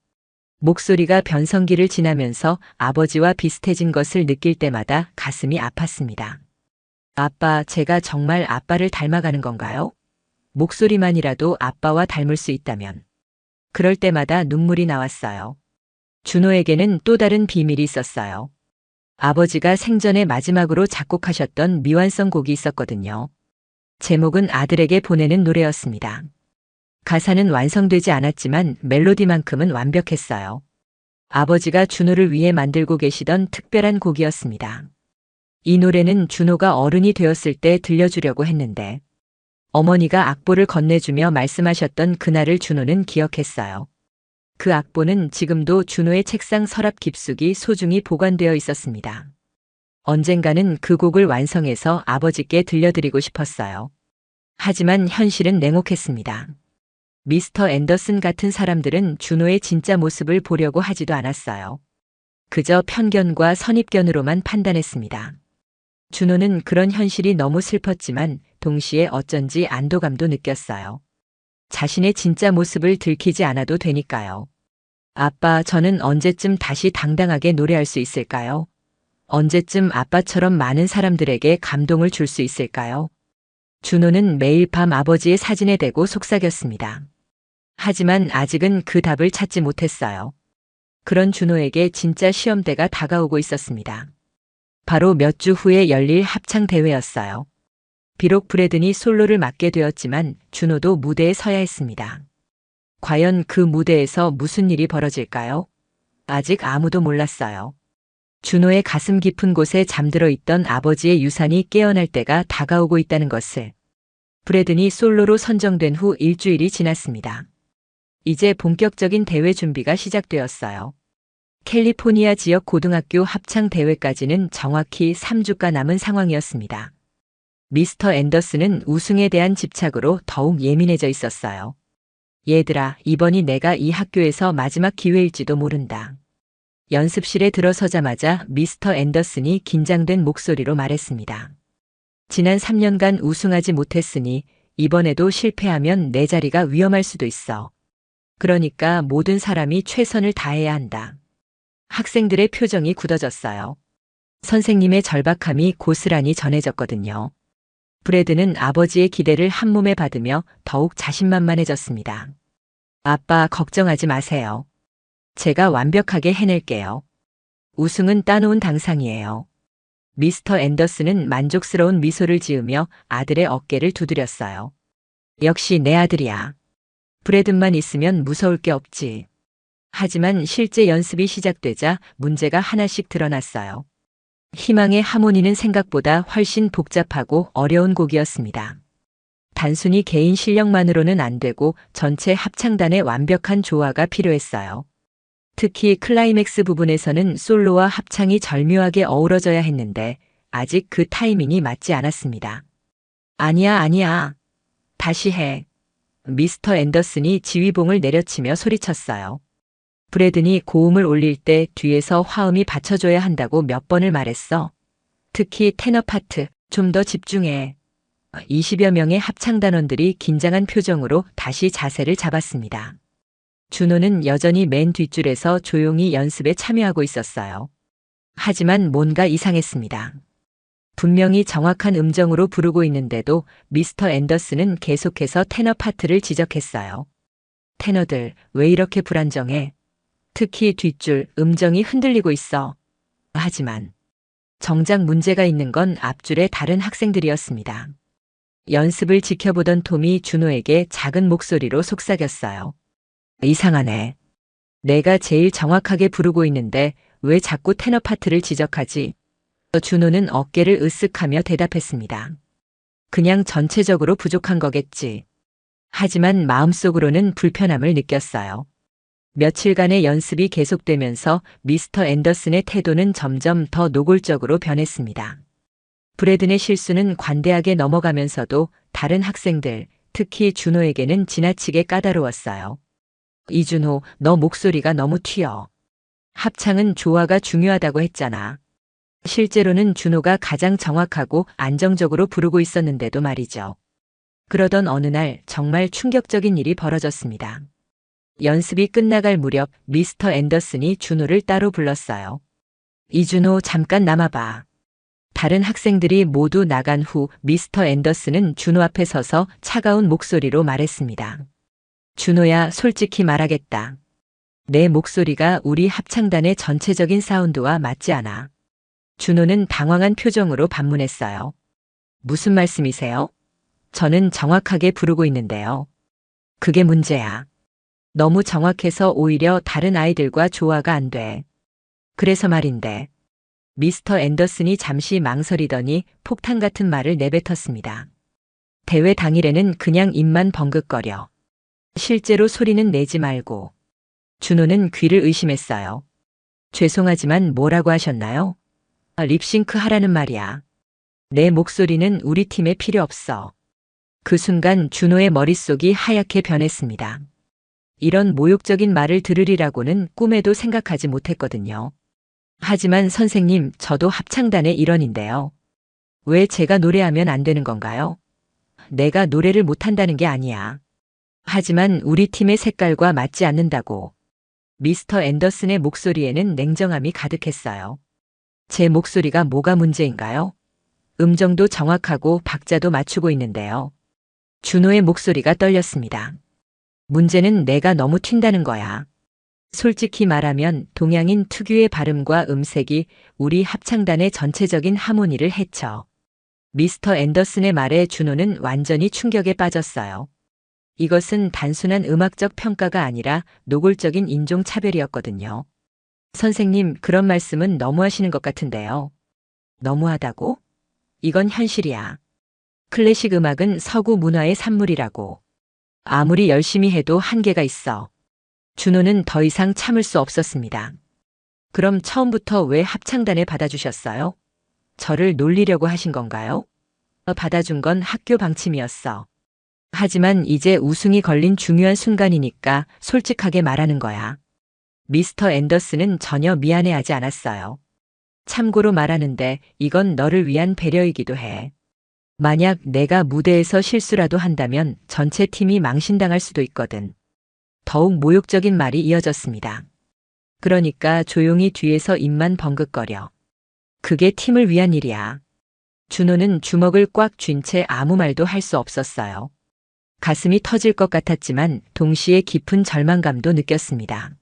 목소리가 변성기를 지나면서 아버지와 비슷해진 것을 느낄 때마다 가슴이 아팠습니다. 아빠, 제가 정말 아빠를 닮아가는 건가요? 목소리만이라도 아빠와 닮을 수 있다면. 그럴 때마다 눈물이 나왔어요. 준호에게는 또 다른 비밀이 있었어요. 아버지가 생전에 마지막으로 작곡하셨던 미완성 곡이 있었거든요. 제목은 아들에게 보내는 노래였습니다. 가사는 완성되지 않았지만 멜로디만큼은 완벽했어요. 아버지가 준호를 위해 만들고 계시던 특별한 곡이었습니다. 이 노래는 준호가 어른이 되었을 때 들려주려고 했는데 어머니가 악보를 건네주며 말씀하셨던 그날을 준호는 기억했어요. 그 악보는 지금도 준호의 책상 서랍 깊숙이 소중히 보관되어 있었습니다. 언젠가는 그 곡을 완성해서 아버지께 들려드리고 싶었어요. 하지만 현실은 냉혹했습니다. 미스터 앤더슨 같은 사람들은 준호의 진짜 모습을 보려고 하지도 않았어요. 그저 편견과 선입견으로만 판단했습니다. 준호는 그런 현실이 너무 슬펐지만 동시에 어쩐지 안도감도 느꼈어요. 자신의 진짜 모습을 들키지 않아도 되니까요. 아빠, 저는 언제쯤 다시 당당하게 노래할 수 있을까요? 언제쯤 아빠처럼 많은 사람들에게 감동을 줄 수 있을까요? 준호는 매일 밤 아버지의 사진에 대고 속삭였습니다. 하지만 아직은 그 답을 찾지 못했어요. 그런 준호에게 진짜 시험대가 다가오고 있었습니다. 바로 몇 주 후에 열릴 합창 대회였어요. 비록 브래든이 솔로를 맡게 되었지만 준호도 무대에 서야 했습니다. 과연 그 무대에서 무슨 일이 벌어질까요? 아직 아무도 몰랐어요. 준호의 가슴 깊은 곳에 잠들어 있던 아버지의 유산이 깨어날 때가 다가오고 있다는 것을. 브래든이 솔로로 선정된 후 일주일이 지났습니다. 이제 본격적인 대회 준비가 시작되었어요. 캘리포니아 지역 고등학교 합창 대회까지는 정확히 3주가 남은 상황이었습니다. 미스터 앤더슨은 우승에 대한 집착으로 더욱 예민해져 있었어요. 얘들아, 이번이 내가 이 학교에서 마지막 기회일지도 모른다. 연습실에 들어서자마자 미스터 앤더슨이 긴장된 목소리로 말했습니다. 지난 3년간 우승하지 못했으니 이번에도 실패하면 내 자리가 위험할 수도 있어. 그러니까 모든 사람이 최선을 다해야 한다. 학생들의 표정이 굳어졌어요. 선생님의 절박함이 고스란히 전해졌거든요. 브래드는 아버지의 기대를 한몸에 받으며 더욱 자신만만해졌습니다. 아빠, 걱정하지 마세요. 제가 완벽하게 해낼게요. 우승은 따놓은 당상이에요. 미스터 앤더슨은 만족스러운 미소를 지으며 아들의 어깨를 두드렸어요. 역시 내 아들이야. 브래든만 있으면 무서울 게 없지. 하지만 실제 연습이 시작되자 문제가 하나씩 드러났어요. 희망의 하모니는 생각보다 훨씬 복잡하고 어려운 곡이었습니다. 단순히 개인 실력만으로는 안 되고 전체 합창단의 완벽한 조화가 필요했어요. 특히 클라이맥스 부분에서는 솔로와 합창이 절묘하게 어우러져야 했는데 아직 그 타이밍이 맞지 않았습니다. 아니야. 다시 해. 미스터 앤더슨이 지휘봉을 내려치며 소리쳤어요. 브래든이 고음을 올릴 때 뒤에서 화음이 받쳐줘야 한다고 몇 번을 말했어. 특히 테너 파트, 좀 더 집중해. 20여 명의 합창단원들이 긴장한 표정으로 다시 자세를 잡았습니다. 준호는 여전히 맨 뒷줄에서 조용히 연습에 참여하고 있었어요. 하지만 뭔가 이상했습니다. 분명히 정확한 음정으로 부르고 있는데도 미스터 앤더슨은 계속해서 테너 파트를 지적했어요. 테너들, 왜 이렇게 불안정해? 특히 뒷줄, 음정이 흔들리고 있어. 하지만 정작 문제가 있는 건 앞줄의 다른 학생들이었습니다. 연습을 지켜보던 톰이 준호에게 작은 목소리로 속삭였어요. 이상하네. 내가 제일 정확하게 부르고 있는데 왜 자꾸 테너 파트를 지적하지? 준호는 어깨를 으쓱하며 대답했습니다. 그냥 전체적으로 부족한 거겠지. 하지만 마음속으로는 불편함을 느꼈어요. 며칠간의 연습이 계속되면서 미스터 앤더슨의 태도는 점점 더 노골적으로 변했습니다. 브래든의 실수는 관대하게 넘어가면서도 다른 학생들, 특히 준호에게는 지나치게 까다로웠어요. 이준호, 너 목소리가 너무 튀어. 합창은 조화가 중요하다고 했잖아. 실제로는 준호가 가장 정확하고 안정적으로 부르고 있었는데도 말이죠. 그러던 어느 날 정말 충격적인 일이 벌어졌습니다. 연습이 끝나갈 무렵 미스터 앤더슨이 준호를 따로 불렀어요. 이준호, 잠깐 남아봐. 다른 학생들이 모두 나간 후 미스터 앤더슨은 준호 앞에 서서 차가운 목소리로 말했습니다. 준호야, 솔직히 말하겠다. 내 목소리가 우리 합창단의 전체적인 사운드와 맞지 않아. 준호는 당황한 표정으로 반문했어요. 무슨 말씀이세요? 저는 정확하게 부르고 있는데요. 그게 문제야. 너무 정확해서 오히려 다른 아이들과 조화가 안 돼. 그래서 말인데. 미스터 앤더슨이 잠시 망설이더니 폭탄 같은 말을 내뱉었습니다. 대회 당일에는 그냥 입만 벙긋거려. 실제로 소리는 내지 말고. 준호는 귀를 의심했어요. 죄송하지만 뭐라고 하셨나요? 립싱크 하라는 말이야. 내 목소리는 우리 팀에 필요 없어. 그 순간 준호의 머릿속이 하얗게 변했습니다. 이런 모욕적인 말을 들으리라고는 꿈에도 생각하지 못했거든요. 하지만 선생님, 저도 합창단의 일원인데요. 왜 제가 노래하면 안 되는 건가요? 내가 노래를 못한다는 게 아니야. 하지만 우리 팀의 색깔과 맞지 않는다고. 미스터 앤더슨의 목소리에는 냉정함이 가득했어요. 제 목소리가 뭐가 문제인가요? 음정도 정확하고 박자도 맞추고 있는데요. 준호의 목소리가 떨렸습니다. 문제는 내가 너무 튄다는 거야. 솔직히 말하면 동양인 특유의 발음과 음색이 우리 합창단의 전체적인 하모니를 해쳐. 미스터 앤더슨의 말에 준호는 완전히 충격에 빠졌어요. 이것은 단순한 음악적 평가가 아니라 노골적인 인종차별이었거든요. 선생님, 그런 말씀은 너무하시는 것 같은데요. 너무하다고? 이건 현실이야. 클래식 음악은 서구 문화의 산물이라고. 아무리 열심히 해도 한계가 있어. 준호는 더 이상 참을 수 없었습니다. 그럼 처음부터 왜 합창단에 받아주셨어요? 저를 놀리려고 하신 건가요? 받아준 건 학교 방침이었어. 하지만 이제 우승이 걸린 중요한 순간이니까 솔직하게 말하는 거야. 미스터 앤더슨은 전혀 미안해하지 않았어요. 참고로 말하는데 이건 너를 위한 배려이기도 해. 만약 내가 무대에서 실수라도 한다면 전체 팀이 망신당할 수도 있거든. 더욱 모욕적인 말이 이어졌습니다. 그러니까 조용히 뒤에서 입만 벙긋거려. 그게 팀을 위한 일이야. 준호는 주먹을 꽉 쥔 채 아무 말도 할 수 없었어요. 가슴이 터질 것 같았지만 동시에 깊은 절망감도 느꼈습니다.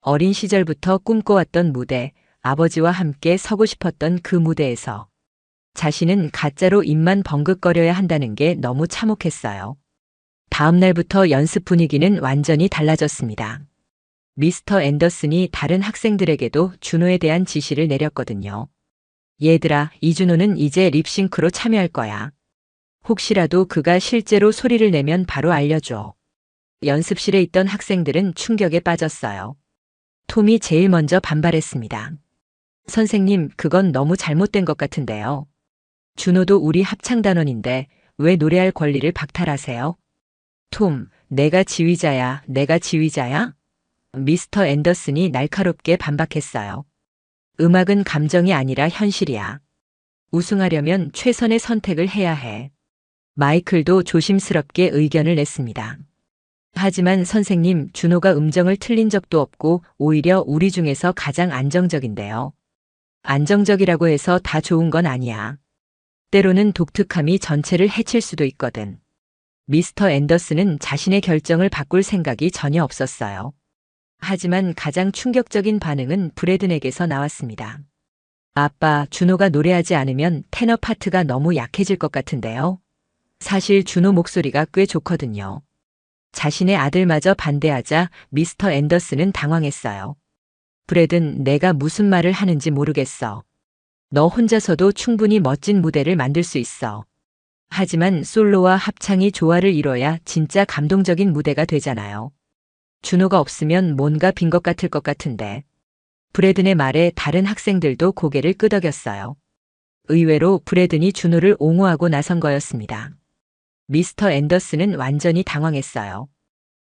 어린 시절부터 꿈꿔왔던 무대, 아버지와 함께 서고 싶었던 그 무대에서 자신은 가짜로 입만 벙긋거려야 한다는 게 너무 참혹했어요. 다음 날부터 연습 분위기는 완전히 달라졌습니다. 미스터 앤더슨이 다른 학생들에게도 준호에 대한 지시를 내렸거든요. 얘들아, 이준호는 이제 립싱크로 참여할 거야. 혹시라도 그가 실제로 소리를 내면 바로 알려줘. 연습실에 있던 학생들은 충격에 빠졌어요. 톰이 제일 먼저 반발했습니다. 선생님, 그건 너무 잘못된 것 같은데요. 준호도 우리 합창단원인데 왜 노래할 권리를 박탈하세요? 톰, 내가 지휘자야, 내가 지휘자야? 미스터 앤더슨이 날카롭게 반박했어요. 음악은 감정이 아니라 현실이야. 우승하려면 최선의 선택을 해야 해. 마이클도 조심스럽게 의견을 냈습니다. 하지만 선생님, 준호가 음정을 틀린 적도 없고 오히려 우리 중에서 가장 안정적인데요. 안정적이라고 해서 다 좋은 건 아니야. 때로는 독특함이 전체를 해칠 수도 있거든. 미스터 앤더슨은 자신의 결정을 바꿀 생각이 전혀 없었어요. 하지만 가장 충격적인 반응은 브래든에게서 나왔습니다. 아빠, 준호가 노래하지 않으면 테너 파트가 너무 약해질 것 같은데요. 사실 준호 목소리가 꽤 좋거든요. 자신의 아들마저 반대하자 미스터 앤더슨은 당황했어요. 브래든, 내가 무슨 말을 하는지 모르겠어. 너 혼자서도 충분히 멋진 무대를 만들 수 있어. 하지만 솔로와 합창이 조화를 이뤄야 진짜 감동적인 무대가 되잖아요. 준호가 없으면 뭔가 빈 것 같을 것 같은데. 브래든의 말에 다른 학생들도 고개를 끄덕였어요. 의외로 브래든이 준호를 옹호하고 나선 거였습니다. 미스터 앤더슨은 완전히 당황했어요.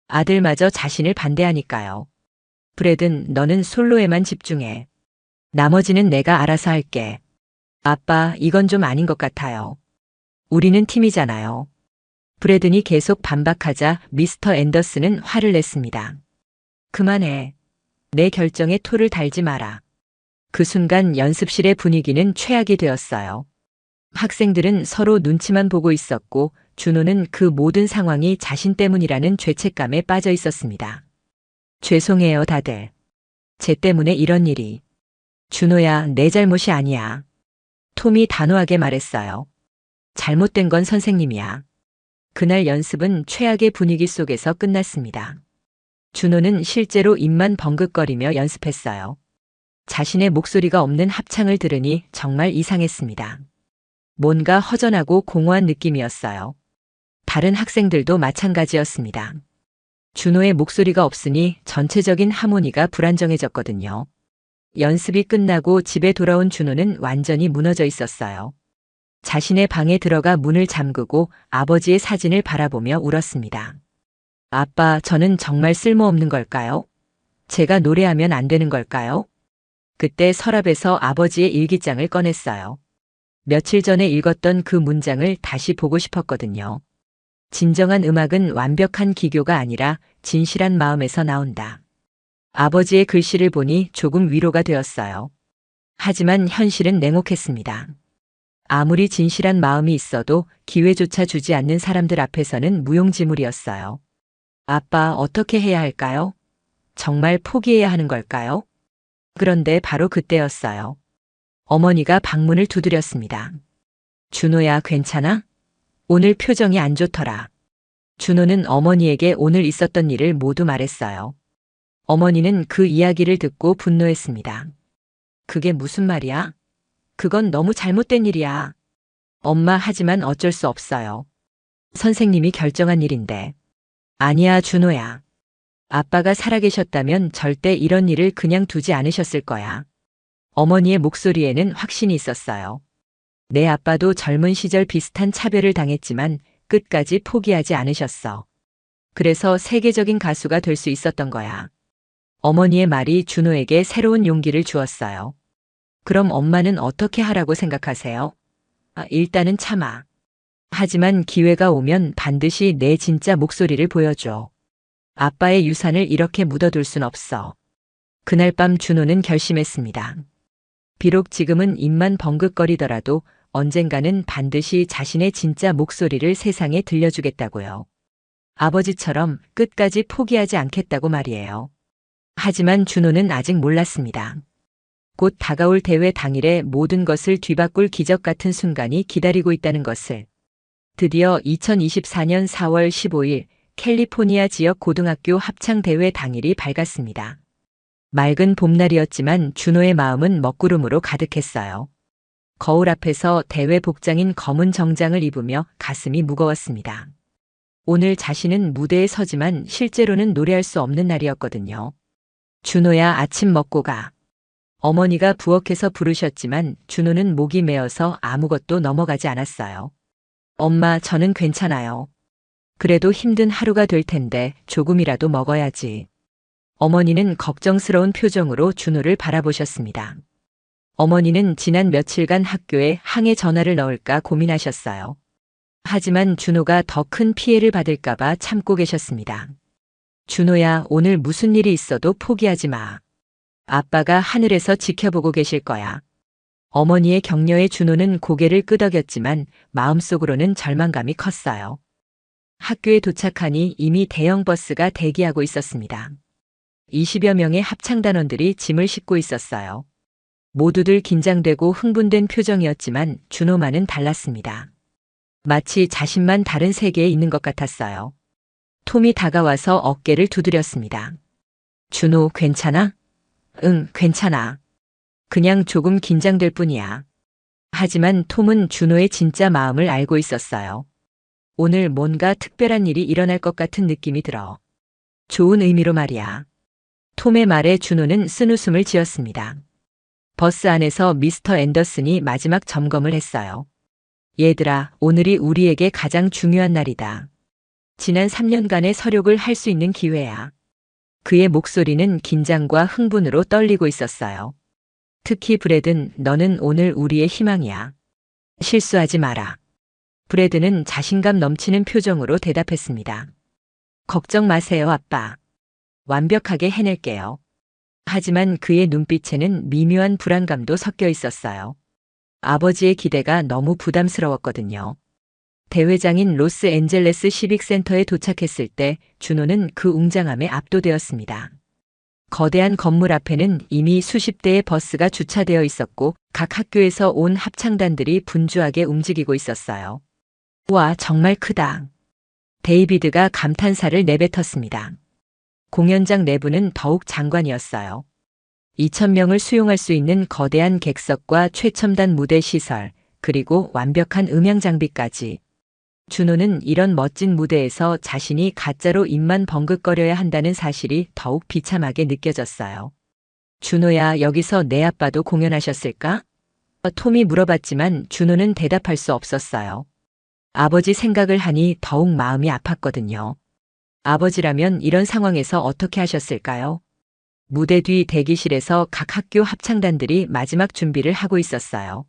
아들마저 자신을 반대하니까요. 브래든, 너는 솔로에만 집중해. 나머지는 내가 알아서 할게. 아빠, 이건 좀 아닌 것 같아요. 우리는 팀이잖아요. 브래든이 계속 반박하자 미스터 앤더슨은 화를 냈습니다. 그만해. 내 결정에 토를 달지 마라. 그 순간 연습실의 분위기는 최악이 되었어요. 학생들은 서로 눈치만 보고 있었고 준호는 그 모든 상황이 자신 때문이라는 죄책감에 빠져 있었습니다. 죄송해요, 다들. 쟤 때문에 이런 일이. 준호야, 내 잘못이 아니야. 톰이 단호하게 말했어요. 잘못된 건 선생님이야. 그날 연습은 최악의 분위기 속에서 끝났습니다. 준호는 실제로 입만 벙긋거리며 연습했어요. 자신의 목소리가 없는 합창을 들으니 정말 이상했습니다. 뭔가 허전하고 공허한 느낌이었어요. 다른 학생들도 마찬가지였습니다. 준호의 목소리가 없으니 전체적인 하모니가 불안정해졌거든요. 연습이 끝나고 집에 돌아온 준호는 완전히 무너져 있었어요. 자신의 방에 들어가 문을 잠그고 아버지의 사진을 바라보며 울었습니다. 아빠, 저는 정말 쓸모없는 걸까요? 제가 노래하면 안 되는 걸까요? 그때 서랍에서 아버지의 일기장을 꺼냈어요. 며칠 전에 읽었던 그 문장을 다시 보고 싶었거든요. 진정한 음악은 완벽한 기교가 아니라 진실한 마음에서 나온다. 아버지의 글씨를 보니 조금 위로가 되었어요. 하지만 현실은 냉혹했습니다. 아무리 진실한 마음이 있어도 기회조차 주지 않는 사람들 앞에서는 무용지물이었어요. 아빠, 어떻게 해야 할까요? 정말 포기해야 하는 걸까요? 그런데 바로 그때였어요. 어머니가 방문을 두드렸습니다. 준호야, 괜찮아? 오늘 표정이 안 좋더라. 준호는 어머니에게 오늘 있었던 일을 모두 말했어요. 어머니는 그 이야기를 듣고 분노했습니다. 그게 무슨 말이야? 그건 너무 잘못된 일이야. 엄마, 하지만 어쩔 수 없어요. 선생님이 결정한 일인데. 아니야, 준호야. 아빠가 살아계셨다면 절대 이런 일을 그냥 두지 않으셨을 거야. 어머니의 목소리에는 확신이 있었어요. 내 아빠도 젊은 시절 비슷한 차별을 당했지만 끝까지 포기하지 않으셨어. 그래서 세계적인 가수가 될 수 있었던 거야. 어머니의 말이 준호에게 새로운 용기를 주었어요. 그럼 엄마는 어떻게 하라고 생각하세요? 일단은 참아. 하지만 기회가 오면 반드시 내 진짜 목소리를 보여줘. 아빠의 유산을 이렇게 묻어둘 순 없어. 그날 밤 준호는 결심했습니다. 비록 지금은 입만 벙긋거리더라도 언젠가는 반드시 자신의 진짜 목소리를 세상에 들려주겠다고요. 아버지처럼 끝까지 포기하지 않겠다고 말이에요. 하지만 준호는 아직 몰랐습니다. 곧 다가올 대회 당일에 모든 것을 뒤바꿀 기적 같은 순간이 기다리고 있다는 것을. 드디어 2024년 4월 15일 캘리포니아 지역 고등학교 합창대회 당일이 밝았습니다. 맑은 봄날이었지만 준호의 마음은 먹구름으로 가득했어요. 거울 앞에서 대회 복장인 검은 정장을 입으며 가슴이 무거웠습니다. 오늘 자신은 무대에 서지만 실제로는 노래할 수 없는 날이었거든요. 준호야, 아침 먹고 가. 어머니가 부엌에서 부르셨지만 준호는 목이 메어서 아무것도 넘어가지 않았어요. 엄마, 저는 괜찮아요. 그래도 힘든 하루가 될 텐데 조금이라도 먹어야지. 어머니는 걱정스러운 표정으로 준호를 바라보셨습니다. 어머니는 지난 며칠간 학교에 항해 전화를 넣을까 고민하셨어요. 하지만 준호가 더 큰 피해를 받을까봐 참고 계셨습니다. 준호야, 오늘 무슨 일이 있어도 포기하지 마. 아빠가 하늘에서 지켜보고 계실 거야. 어머니의 격려에 준호는 고개를 끄덕였지만 마음속으로는 절망감이 컸어요. 학교에 도착하니 이미 대형 버스가 대기하고 있었습니다. 20여 명의 합창단원들이 짐을 싣고 있었어요. 모두들 긴장되고 흥분된 표정이었지만 준호만은 달랐습니다. 마치 자신만 다른 세계에 있는 것 같았어요. 톰이 다가와서 어깨를 두드렸습니다. 준호, 괜찮아? 응, 괜찮아. 그냥 조금 긴장될 뿐이야. 하지만 톰은 준호의 진짜 마음을 알고 있었어요. 오늘 뭔가 특별한 일이 일어날 것 같은 느낌이 들어. 좋은 의미로 말이야. 톰의 말에 준호는 쓴웃음을 지었습니다. 버스 안에서 미스터 앤더슨이 마지막 점검을 했어요. 얘들아, 오늘이 우리에게 가장 중요한 날이다. 지난 3년간의 서력을 할 수 있는 기회야. 그의 목소리는 긴장과 흥분으로 떨리고 있었어요. 특히 브래든, 너는 오늘 우리의 희망이야. 실수하지 마라. 브래드는 자신감 넘치는 표정으로 대답했습니다. 걱정 마세요, 아빠. 완벽하게 해낼게요. 하지만 그의 눈빛에는 미묘한 불안감도 섞여 있었어요. 아버지의 기대가 너무 부담스러웠거든요. 대회장인 로스앤젤레스 시빅센터에 도착했을 때 준호는 그 웅장함에 압도되었습니다. 거대한 건물 앞에는 이미 수십 대의 버스가 주차되어 있었고 각 학교에서 온 합창단들이 분주하게 움직이고 있었어요. 와, 정말 크다. 데이비드가 감탄사를 내뱉었습니다. 공연장 내부는 더욱 장관이었어요. 2,000명을 수용할 수 있는 거대한 객석과 최첨단 무대 시설, 그리고 완벽한 음향 장비까지. 준호는 이런 멋진 무대에서 자신이 가짜로 입만 벙긋거려야 한다는 사실이 더욱 비참하게 느껴졌어요. 준호야, 여기서 내 아빠도 공연하셨을까? 톰이 물어봤지만 준호는 대답할 수 없었어요. 아버지 생각을 하니 더욱 마음이 아팠거든요. 아버지라면 이런 상황에서 어떻게 하셨을까요? 무대 뒤 대기실에서 각 학교 합창단들이 마지막 준비를 하고 있었어요.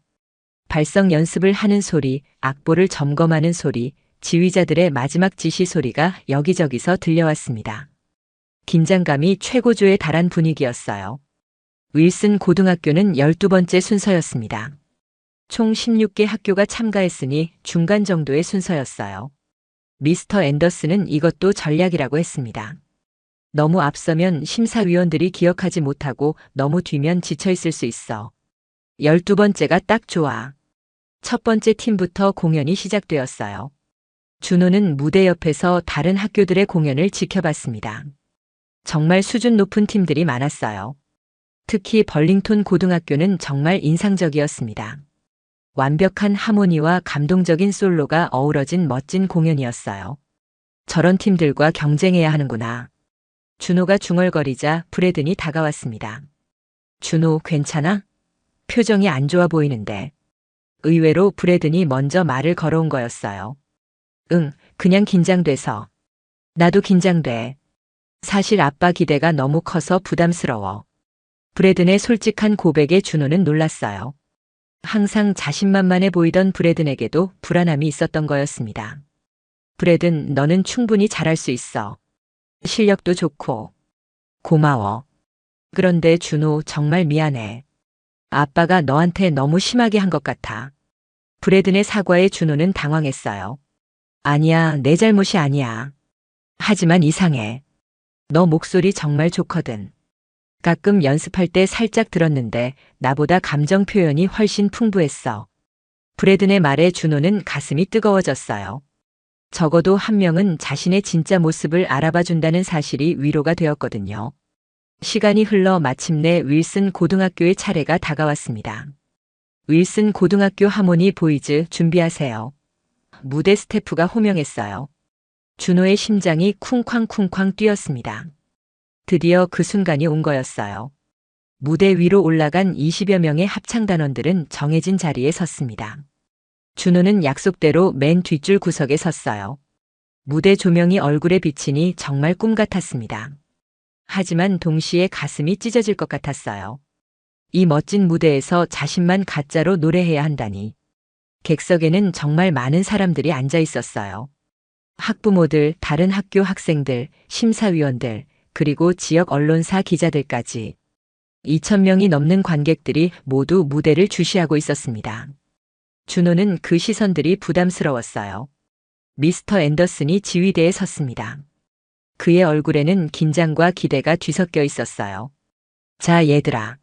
발성 연습을 하는 소리, 악보를 점검하는 소리, 지휘자들의 마지막 지시 소리가 여기저기서 들려왔습니다. 긴장감이 최고조에 달한 분위기였어요. 윌슨 고등학교는 12번째 순서였습니다. 총 16개 학교가 참가했으니 중간 정도의 순서였어요. 미스터 앤더슨은 이것도 전략이라고 했습니다. 너무 앞서면 심사위원들이 기억하지 못하고 너무 뒤면 지쳐있을 수 있어. 12번째가 딱 좋아. 첫 번째 팀부터 공연이 시작되었어요. 준호는 무대 옆에서 다른 학교들의 공연을 지켜봤습니다. 정말 수준 높은 팀들이 많았어요. 특히 벌링턴 고등학교는 정말 인상적이었습니다. 완벽한 하모니와 감동적인 솔로가 어우러진 멋진 공연이었어요. 저런 팀들과 경쟁해야 하는구나. 준호가 중얼거리자 브래든이 다가왔습니다. 준호, 괜찮아? 표정이 안 좋아 보이는데. 의외로 브래든이 먼저 말을 걸어온 거였어요. 응, 그냥 긴장돼서. 나도 긴장돼. 사실 아빠 기대가 너무 커서 부담스러워. 브래든의 솔직한 고백에 준호는 놀랐어요. 항상 자신만만해 보이던 브래든에게도 불안함이 있었던 거였습니다. 브래든, 너는 충분히 잘할 수 있어. 실력도 좋고. 고마워. 그런데 준호, 정말 미안해. 아빠가 너한테 너무 심하게 한 것 같아. 브래든의 사과에 준호는 당황했어요. 아니야, 내 잘못이 아니야. 하지만 이상해. 너 목소리 정말 좋거든. 가끔 연습할 때 살짝 들었는데 나보다 감정 표현이 훨씬 풍부했어. 브래든의 말에 준호는 가슴이 뜨거워졌어요. 적어도 한 명은 자신의 진짜 모습을 알아봐 준다는 사실이 위로가 되었거든요. 시간이 흘러 마침내 윌슨 고등학교의 차례가 다가왔습니다. 윌슨 고등학교 하모니 보이즈 준비하세요. 무대 스태프가 호명했어요. 준호의 심장이 쿵쾅쿵쾅 뛰었습니다. 드디어 그 순간이 온 거였어요. 무대 위로 올라간 20여 명의 합창단원들은 정해진 자리에 섰습니다. 준호는 약속대로 맨 뒷줄 구석에 섰어요. 무대 조명이 얼굴에 비치니 정말 꿈 같았습니다. 하지만 동시에 가슴이 찢어질 것 같았어요. 이 멋진 무대에서 자신만 가짜로 노래해야 한다니. 객석에는 정말 많은 사람들이 앉아 있었어요. 학부모들, 다른 학교 학생들, 심사위원들, 그리고 지역 언론사 기자들까지 2,000명이 넘는 관객들이 모두 무대를 주시하고 있었습니다. 준호는 그 시선들이 부담스러웠어요. 미스터 앤더슨이 지휘대에 섰습니다. 그의 얼굴에는 긴장과 기대가 뒤섞여 있었어요. 자, 얘들아.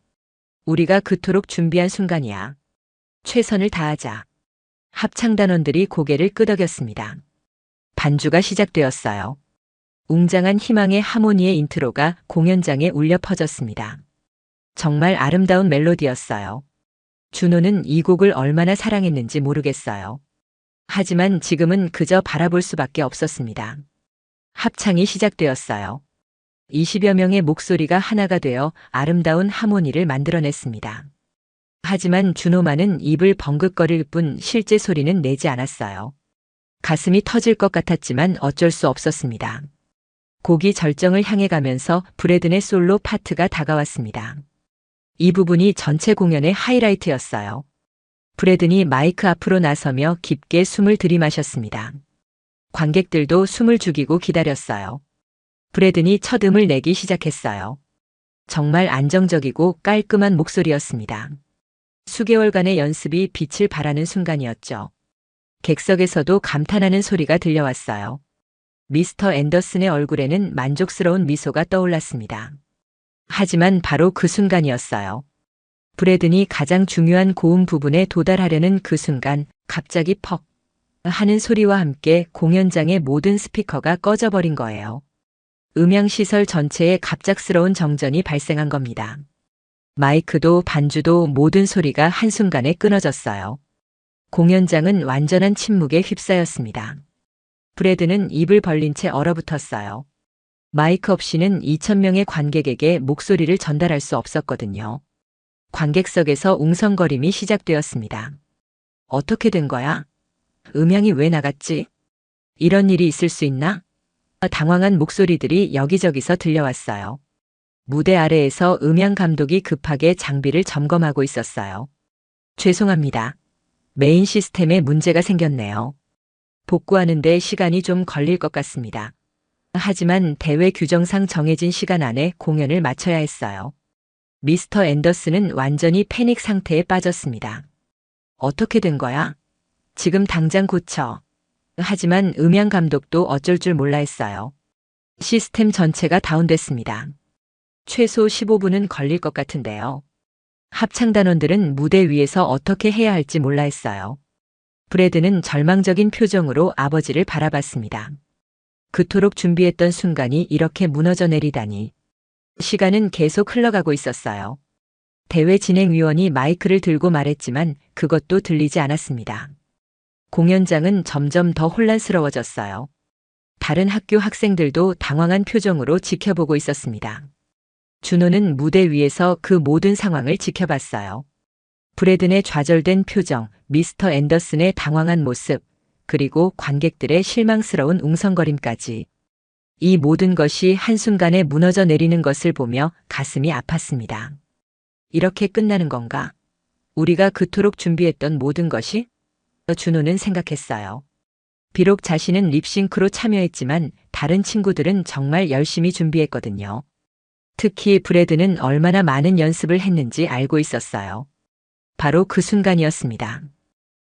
우리가 그토록 준비한 순간이야. 최선을 다하자. 합창단원들이 고개를 끄덕였습니다. 반주가 시작되었어요. 웅장한 희망의 하모니의 인트로가 공연장에 울려 퍼졌습니다. 정말 아름다운 멜로디였어요. 준호는 이 곡을 얼마나 사랑했는지 모르겠어요. 하지만 지금은 그저 바라볼 수밖에 없었습니다. 합창이 시작되었어요. 20여 명의 목소리가 하나가 되어 아름다운 하모니를 만들어냈습니다. 하지만 준호만은 입을 벙긋거릴 뿐 실제 소리는 내지 않았어요. 가슴이 터질 것 같았지만 어쩔 수 없었습니다. 곡이 절정을 향해 가면서 브래든의 솔로 파트가 다가왔습니다. 이 부분이 전체 공연의 하이라이트였어요. 브래든이 마이크 앞으로 나서며 깊게 숨을 들이마셨습니다. 관객들도 숨을 죽이고 기다렸어요. 브래든이 첫 음을 내기 시작했어요. 정말 안정적이고 깔끔한 목소리였습니다. 수개월간의 연습이 빛을 발하는 순간이었죠. 객석에서도 감탄하는 소리가 들려왔어요. 미스터 앤더슨의 얼굴에는 만족스러운 미소가 떠올랐습니다. 하지만 바로 그 순간이었어요. 브래든이 가장 중요한 고음 부분에 도달하려는 그 순간 갑자기 퍽 하는 소리와 함께 공연장의 모든 스피커가 꺼져버린 거예요. 음향시설 전체에 갑작스러운 정전이 발생한 겁니다. 마이크도 반주도 모든 소리가 한순간에 끊어졌어요. 공연장은 완전한 침묵에 휩싸였습니다. 브래드는 입을 벌린 채 얼어붙었어요. 마이크 없이는 2,000명의 관객에게 목소리를 전달할 수 없었거든요. 관객석에서 웅성거림이 시작되었습니다. 어떻게 된 거야? 음향이 왜 나갔지? 이런 일이 있을 수 있나? 당황한 목소리들이 여기저기서 들려왔어요. 무대 아래에서 음향 감독이 급하게 장비를 점검하고 있었어요. 죄송합니다. 메인 시스템에 문제가 생겼네요. 복구하는데 시간이 좀 걸릴 것 같습니다. 하지만 대회 규정상 정해진 시간 안에 공연을 마쳐야 했어요. 미스터 앤더슨은 완전히 패닉 상태에 빠졌습니다. 어떻게 된 거야? 지금 당장 고쳐. 하지만 음향 감독도 어쩔 줄 몰라 했어요. 시스템 전체가 다운됐습니다. 최소 15분은 걸릴 것 같은데요. 합창단원들은 무대 위에서 어떻게 해야 할지 몰라 했어요. 브래드는 절망적인 표정으로 아버지를 바라봤습니다. 그토록 준비했던 순간이 이렇게 무너져 내리다니. 시간은 계속 흘러가고 있었어요. 대회 진행위원이 마이크를 들고 말했지만 그것도 들리지 않았습니다. 공연장은 점점 더 혼란스러워졌어요. 다른 학교 학생들도 당황한 표정으로 지켜보고 있었습니다. 준호는 무대 위에서 그 모든 상황을 지켜봤어요. 브래든의 좌절된 표정, 미스터 앤더슨의 당황한 모습, 그리고 관객들의 실망스러운 웅성거림까지. 이 모든 것이 한순간에 무너져 내리는 것을 보며 가슴이 아팠습니다. 이렇게 끝나는 건가? 우리가 그토록 준비했던 모든 것이? 준호는 생각했어요. 비록 자신은 립싱크로 참여했지만 다른 친구들은 정말 열심히 준비했거든요. 특히 브래드는 얼마나 많은 연습을 했는지 알고 있었어요. 바로 그 순간이었습니다.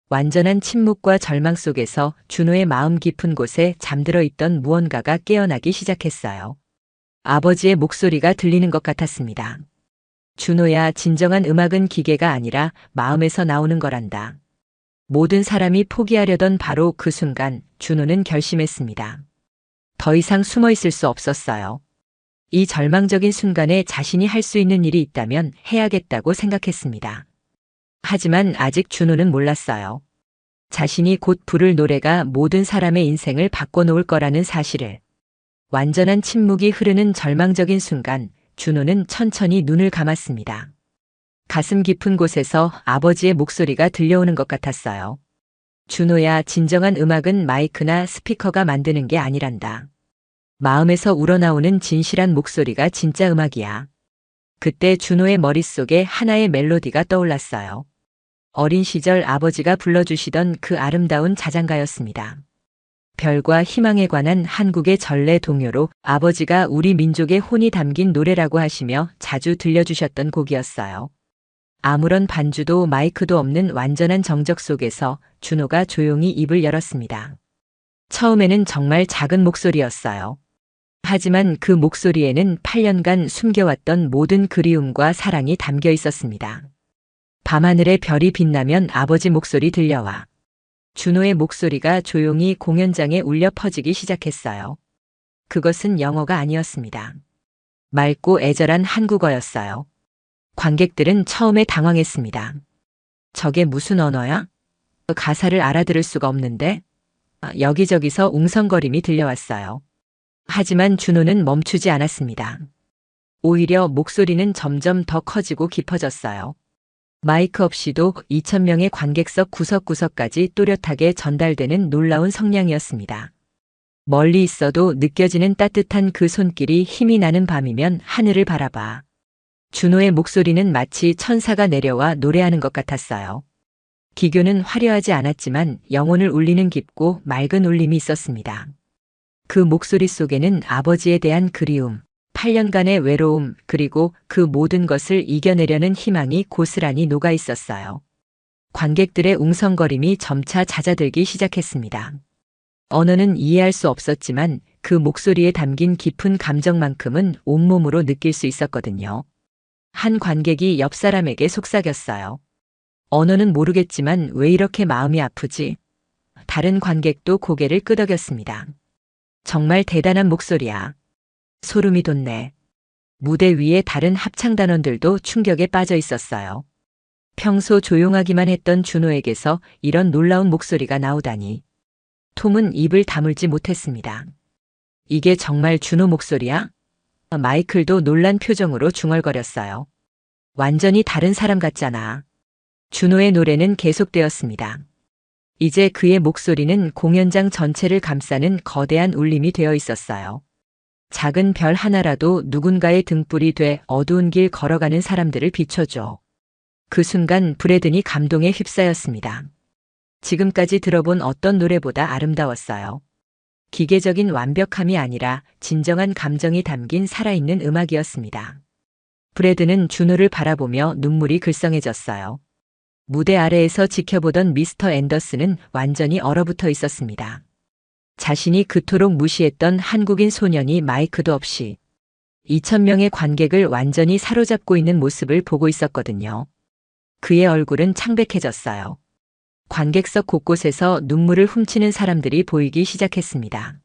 완전한 침묵과 절망 속에서 준호의 마음 깊은 곳에 잠들어 있던 무언가가 깨어나기 시작했어요. 아버지의 목소리가 들리는 것 같았습니다. 준호야, 진정한 음악은 기계가 아니라 마음에서 나오는 거란다. 모든 사람이 포기하려던 바로 그 순간 준호는 결심했습니다. 더 이상 숨어 있을 수 없었어요. 이 절망적인 순간에 자신이 할 수 있는 일이 있다면 해야겠다고 생각했습니다. 하지만 아직 준호는 몰랐어요. 자신이 곧 부를 노래가 모든 사람의 인생을 바꿔놓을 거라는 사실을. 완전한 침묵이 흐르는 절망적인 순간 준호는 천천히 눈을 감았습니다. 가슴 깊은 곳에서 아버지의 목소리가 들려오는 것 같았어요. 준호야, 진정한 음악은 마이크나 스피커가 만드는 게 아니란다. 마음에서 우러나오는 진실한 목소리가 진짜 음악이야. 그때 준호의 머릿속에 하나의 멜로디가 떠올랐어요. 어린 시절 아버지가 불러주시던 그 아름다운 자장가였습니다. 별과 희망에 관한 한국의 전래 동요로 아버지가 우리 민족의 혼이 담긴 노래라고 하시며 자주 들려주셨던 곡이었어요. 아무런 반주도 마이크도 없는 완전한 정적 속에서 준호가 조용히 입을 열었습니다. 처음에는 정말 작은 목소리였어요. 하지만 그 목소리에는 8년간 숨겨왔던 모든 그리움과 사랑이 담겨 있었습니다. 밤하늘에 별이 빛나면 아버지 목소리 들려와. 준호의 목소리가 조용히 공연장에 울려 퍼지기 시작했어요. 그것은 영어가 아니었습니다. 맑고 애절한 한국어였어요. 관객들은 처음에 당황했습니다. 저게 무슨 언어야? 가사를 알아들을 수가 없는데? 여기저기서 웅성거림이 들려왔어요. 하지만 준호는 멈추지 않았습니다. 오히려 목소리는 점점 더 커지고 깊어졌어요. 마이크 없이도 2,000명의 관객석 구석구석까지 또렷하게 전달되는 놀라운 성량이었습니다. 멀리 있어도 느껴지는 따뜻한 그 손길이 힘이 나는 밤이면 하늘을 바라봐. 준호의 목소리는 마치 천사가 내려와 노래하는 것 같았어요. 기교는 화려하지 않았지만 영혼을 울리는 깊고 맑은 울림이 있었습니다. 그 목소리 속에는 아버지에 대한 그리움, 8년간의 외로움, 그리고 그 모든 것을 이겨내려는 희망이 고스란히 녹아 있었어요. 관객들의 웅성거림이 점차 잦아들기 시작했습니다. 언어는 이해할 수 없었지만 그 목소리에 담긴 깊은 감정만큼은 온몸으로 느낄 수 있었거든요. 한 관객이 옆 사람에게 속삭였어요. 언어는 모르겠지만 왜 이렇게 마음이 아프지? 다른 관객도 고개를 끄덕였습니다. 정말 대단한 목소리야. 소름이 돋네. 무대 위에 다른 합창단원들도 충격에 빠져 있었어요. 평소 조용하기만 했던 준호에게서 이런 놀라운 목소리가 나오다니. 톰은 입을 다물지 못했습니다. 이게 정말 준호 목소리야? 마이클도 놀란 표정으로 중얼거렸어요. 완전히 다른 사람 같잖아. 준호의 노래는 계속되었습니다. 이제 그의 목소리는 공연장 전체를 감싸는 거대한 울림이 되어 있었어요. 작은 별 하나라도 누군가의 등불이 돼 어두운 길 걸어가는 사람들을 비춰줘. 그 순간 브래든이 감동에 휩싸였습니다. 지금까지 들어본 어떤 노래보다 아름다웠어요. 기계적인 완벽함이 아니라 진정한 감정이 담긴 살아있는 음악이었습니다. 브래드는 준호를 바라보며 눈물이 글썽해졌어요. 무대 아래에서 지켜보던 미스터 앤더슨은 완전히 얼어붙어 있었습니다. 자신이 그토록 무시했던 한국인 소년이 마이크도 없이 2,000명의 관객을 완전히 사로잡고 있는 모습을 보고 있었거든요. 그의 얼굴은 창백해졌어요. 관객석 곳곳에서 눈물을 훔치는 사람들이 보이기 시작했습니다.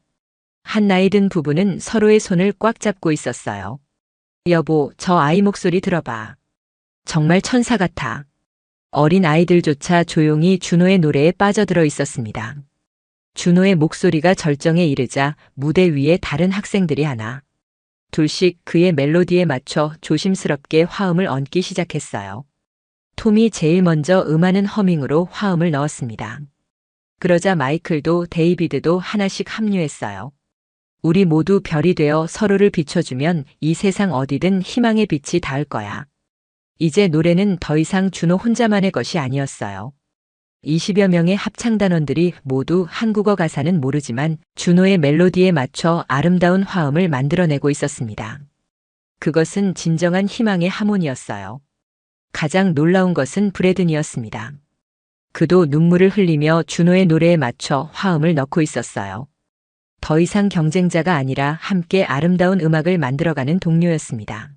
한 나이 든 부부는 서로의 손을 꽉 잡고 있었어요. 여보, 저 아이 목소리 들어봐. 정말 천사 같아. 어린 아이들조차 조용히 준호의 노래에 빠져들어 있었습니다. 준호의 목소리가 절정에 이르자 무대 위에 다른 학생들이 하나, 둘씩 그의 멜로디에 맞춰 조심스럽게 화음을 얹기 시작했어요. 톰이 제일 먼저 음하는 허밍으로 화음을 넣었습니다. 그러자 마이클도 데이비드도 하나씩 합류했어요. 우리 모두 별이 되어 서로를 비춰주면 이 세상 어디든 희망의 빛이 닿을 거야. 이제 노래는 더 이상 준호 혼자만의 것이 아니었어요. 20여 명의 합창단원들이 모두 한국어 가사는 모르지만 준호의 멜로디에 맞춰 아름다운 화음을 만들어내고 있었습니다. 그것은 진정한 희망의 하모니였어요. 가장 놀라운 것은 브래든이었습니다. 그도 눈물을 흘리며 준호의 노래에 맞춰 화음을 넣고 있었어요. 더 이상 경쟁자가 아니라 함께 아름다운 음악을 만들어가는 동료였습니다.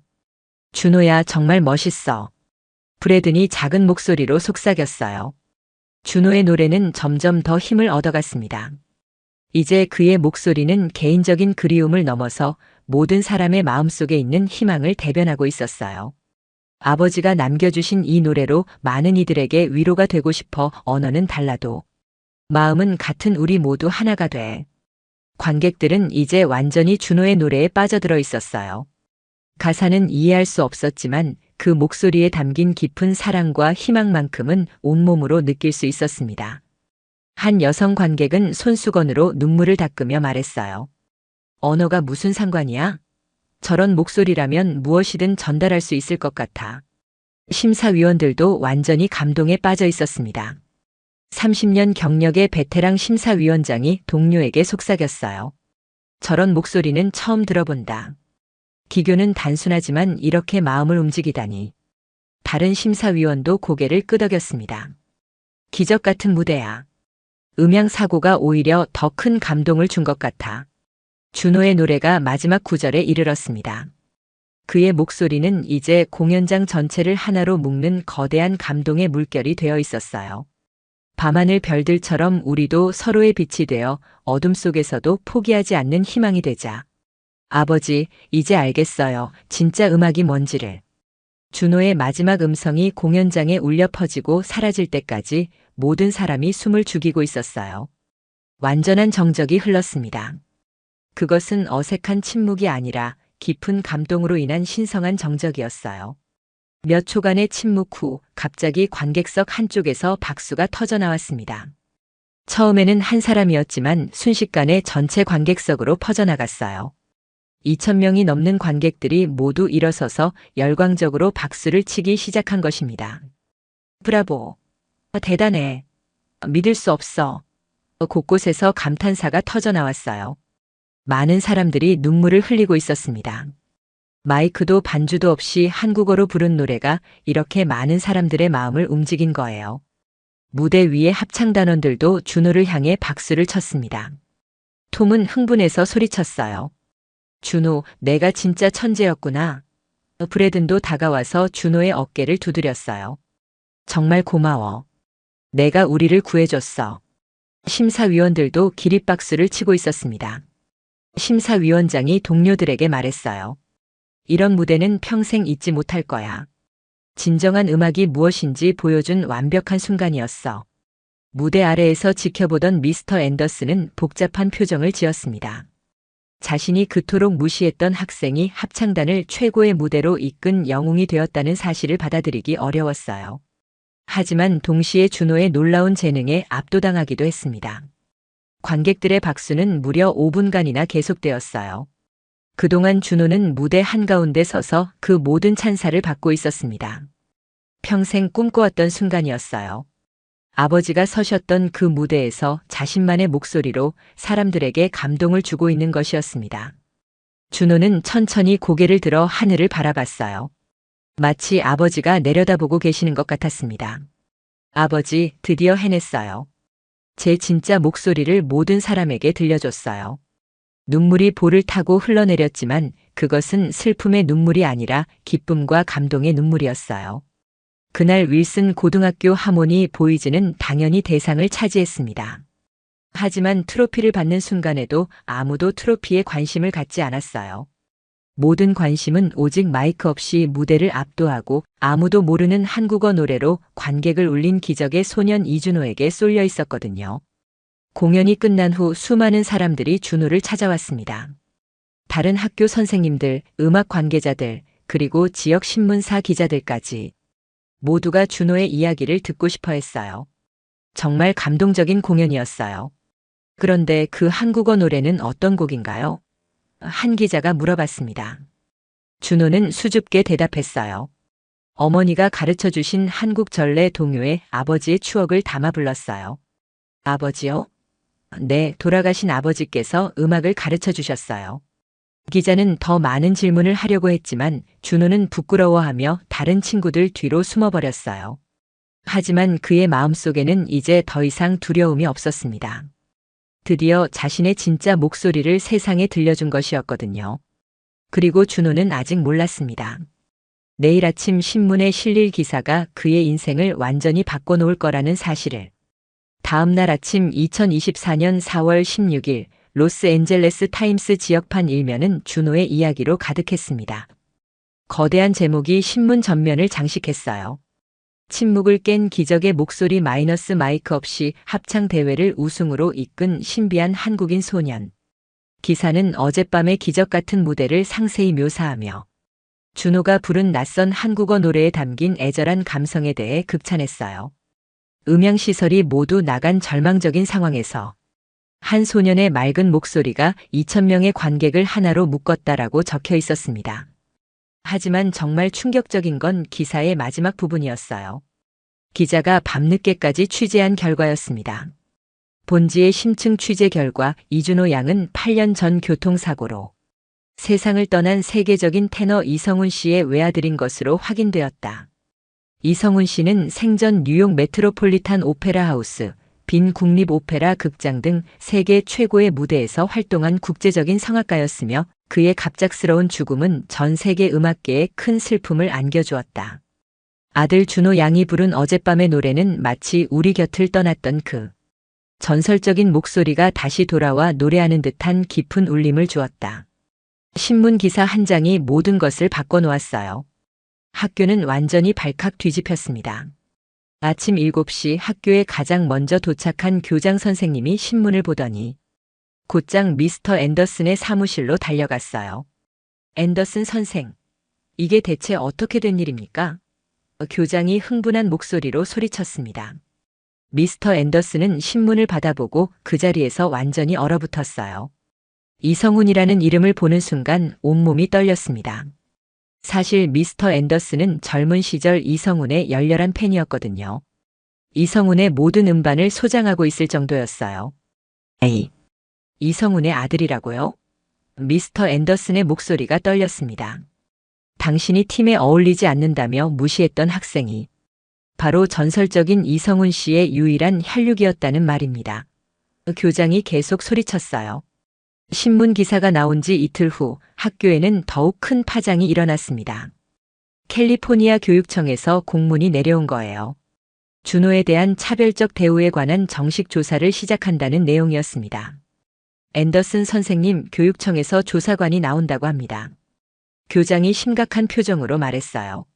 준호야, 정말 멋있어. 브래든이 작은 목소리로 속삭였어요. 준호의 노래는 점점 더 힘을 얻어갔습니다. 이제 그의 목소리는 개인적인 그리움을 넘어서 모든 사람의 마음속에 있는 희망을 대변하고 있었어요. 아버지가 남겨주신 이 노래로 많은 이들에게 위로가 되고 싶어. 언어는 달라도 마음은 같은 우리 모두 하나가 돼. 관객들은 이제 완전히 준호의 노래에 빠져들어 있었어요. 가사는 이해할 수 없었지만 그 목소리에 담긴 깊은 사랑과 희망만큼은 온몸으로 느낄 수 있었습니다. 한 여성 관객은 손수건으로 눈물을 닦으며 말했어요. 언어가 무슨 상관이야? 저런 목소리라면 무엇이든 전달할 수 있을 것 같아. 심사위원들도 완전히 감동에 빠져 있었습니다. 30년 경력의 베테랑 심사위원장이 동료에게 속삭였어요. 저런 목소리는 처음 들어본다. 기교는 단순하지만 이렇게 마음을 움직이다니. 다른 심사위원도 고개를 끄덕였습니다. 기적 같은 무대야. 음향 사고가 오히려 더 큰 감동을 준 것 같아. 준호의 노래가 마지막 구절에 이르렀습니다. 그의 목소리는 이제 공연장 전체를 하나로 묶는 거대한 감동의 물결이 되어 있었어요. 밤하늘 별들처럼 우리도 서로의 빛이 되어 어둠 속에서도 포기하지 않는 희망이 되자. 아버지, 이제 알겠어요. 진짜 음악이 뭔지를. 준호의 마지막 음성이 공연장에 울려 퍼지고 사라질 때까지 모든 사람이 숨을 죽이고 있었어요. 완전한 정적이 흘렀습니다. 그것은 어색한 침묵이 아니라 깊은 감동으로 인한 신성한 정적이었어요. 몇 초간의 침묵 후 갑자기 관객석 한쪽에서 박수가 터져 나왔습니다. 처음에는 한 사람이었지만 순식간에 전체 관객석으로 퍼져나갔어요. 2,000명이 넘는 관객들이 모두 일어서서 열광적으로 박수를 치기 시작한 것입니다. 브라보! 대단해! 믿을 수 없어! 곳곳에서 감탄사가 터져 나왔어요. 많은 사람들이 눈물을 흘리고 있었습니다. 마이크도 반주도 없이 한국어로 부른 노래가 이렇게 많은 사람들의 마음을 움직인 거예요. 무대 위의 합창단원들도 준호를 향해 박수를 쳤습니다. 톰은 흥분해서 소리쳤어요. 준호, 내가 진짜 천재였구나. 브래든도 다가와서 준호의 어깨를 두드렸어요. 정말 고마워. 내가 우리를 구해줬어. 심사위원들도 기립박수를 치고 있었습니다. 심사위원장이 동료들에게 말했어요. 이런 무대는 평생 잊지 못할 거야. 진정한 음악이 무엇인지 보여준 완벽한 순간이었어. 무대 아래에서 지켜보던 미스터 앤더슨은 복잡한 표정을 지었습니다. 자신이 그토록 무시했던 학생이 합창단을 최고의 무대로 이끈 영웅이 되었다는 사실을 받아들이기 어려웠어요. 하지만 동시에 준호의 놀라운 재능에 압도당하기도 했습니다. 관객들의 박수는 무려 5분간이나 계속되었어요. 그동안 준호는 무대 한가운데 서서 그 모든 찬사를 받고 있었습니다. 평생 꿈꿔왔던 순간이었어요. 아버지가 서셨던 그 무대에서 자신만의 목소리로 사람들에게 감동을 주고 있는 것이었습니다. 준호는 천천히 고개를 들어 하늘을 바라봤어요. 마치 아버지가 내려다보고 계시는 것 같았습니다. 아버지, 드디어 해냈어요. 제 진짜 목소리를 모든 사람에게 들려줬어요. 눈물이 볼을 타고 흘러내렸지만 그것은 슬픔의 눈물이 아니라 기쁨과 감동의 눈물이었어요. 그날 윌슨 고등학교 하모니 보이즈는 당연히 대상을 차지했습니다. 하지만 트로피를 받는 순간에도 아무도 트로피에 관심을 갖지 않았어요. 모든 관심은 오직 마이크 없이 무대를 압도하고 아무도 모르는 한국어 노래로 관객을 울린 기적의 소년 이준호에게 쏠려 있었거든요. 공연이 끝난 후 수많은 사람들이 준호를 찾아왔습니다. 다른 학교 선생님들, 음악 관계자들, 그리고 지역 신문사 기자들까지 모두가 준호의 이야기를 듣고 싶어 했어요. 정말 감동적인 공연이었어요. 그런데 그 한국어 노래는 어떤 곡인가요? 한 기자가 물어봤습니다. 준호는 수줍게 대답했어요. 어머니가 가르쳐 주신 한국 전래 동요에 아버지의 추억을 담아 불렀어요. 아버지요? 네, 돌아가신 아버지께서 음악을 가르쳐 주셨어요. 기자는 더 많은 질문을 하려고 했지만 준호는 부끄러워하며 다른 친구들 뒤로 숨어버렸어요. 하지만 그의 마음속에는 이제 더 이상 두려움이 없었습니다. 드디어 자신의 진짜 목소리를 세상에 들려준 것이었거든요. 그리고 준호는 아직 몰랐습니다. 내일 아침 신문에 실릴 기사가 그의 인생을 완전히 바꿔놓을 거라는 사실을. 다음 날 아침 2024년 4월 16일 로스앤젤레스 타임스 지역판 일면은 준호의 이야기로 가득했습니다. 거대한 제목이 신문 전면을 장식했어요. 침묵을 깬 기적의 목소리 마이너스 마이크 없이 합창 대회를 우승으로 이끈 신비한 한국인 소년. 기사는 어젯밤의 기적 같은 무대를 상세히 묘사하며 준호가 부른 낯선 한국어 노래에 담긴 애절한 감성에 대해 극찬했어요. 음향시설이 모두 나간 절망적인 상황에서 한 소년의 맑은 목소리가 2,000명의 관객을 하나로 묶었다라고 적혀 있었습니다. 하지만 정말 충격적인 건 기사의 마지막 부분이었어요. 기자가 밤늦게까지 취재한 결과였습니다. 본지의 심층 취재 결과 이준호 양은 8년 전 교통사고로 세상을 떠난 세계적인 테너 이성훈 씨의 외아들인 것으로 확인되었다. 이성훈 씨는 생전 뉴욕 메트로폴리탄 오페라 하우스, 빈 국립 오페라 극장 등 세계 최고의 무대에서 활동한 국제적인 성악가였으며 그의 갑작스러운 죽음은 전 세계 음악계에 큰 슬픔을 안겨주었다. 아들 준호 양이 부른 어젯밤의 노래는 마치 우리 곁을 떠났던 그 전설적인 목소리가 다시 돌아와 노래하는 듯한 깊은 울림을 주었다. 신문 기사 한 장이 모든 것을 바꿔놓았어요. 학교는 완전히 발칵 뒤집혔습니다. 아침 7시 학교에 가장 먼저 도착한 교장 선생님이 신문을 보더니 곧장 미스터 앤더슨의 사무실로 달려갔어요. 앤더슨 선생, 이게 대체 어떻게 된 일입니까? 교장이 흥분한 목소리로 소리쳤습니다. 미스터 앤더슨은 신문을 받아보고 그 자리에서 완전히 얼어붙었어요. 이성훈이라는 이름을 보는 순간 온몸이 떨렸습니다. 사실 미스터 앤더슨은 젊은 시절 이성훈의 열렬한 팬이었거든요. 이성훈의 모든 음반을 소장하고 있을 정도였어요. 에이, 이성훈의 아들이라고요? 미스터 앤더슨의 목소리가 떨렸습니다. 당신이 팀에 어울리지 않는다며 무시했던 학생이 바로 전설적인 이성훈 씨의 유일한 혈육이었다는 말입니다. 교장이 계속 소리쳤어요. 신문 기사가 나온 지 이틀 후 학교에는 더욱 큰 파장이 일어났습니다. 캘리포니아 교육청에서 공문이 내려온 거예요. 준호에 대한 차별적 대우에 관한 정식 조사를 시작한다는 내용이었습니다. 앤더슨 선생님, 교육청에서 조사관이 나온다고 합니다. 교장이 심각한 표정으로 말했어요.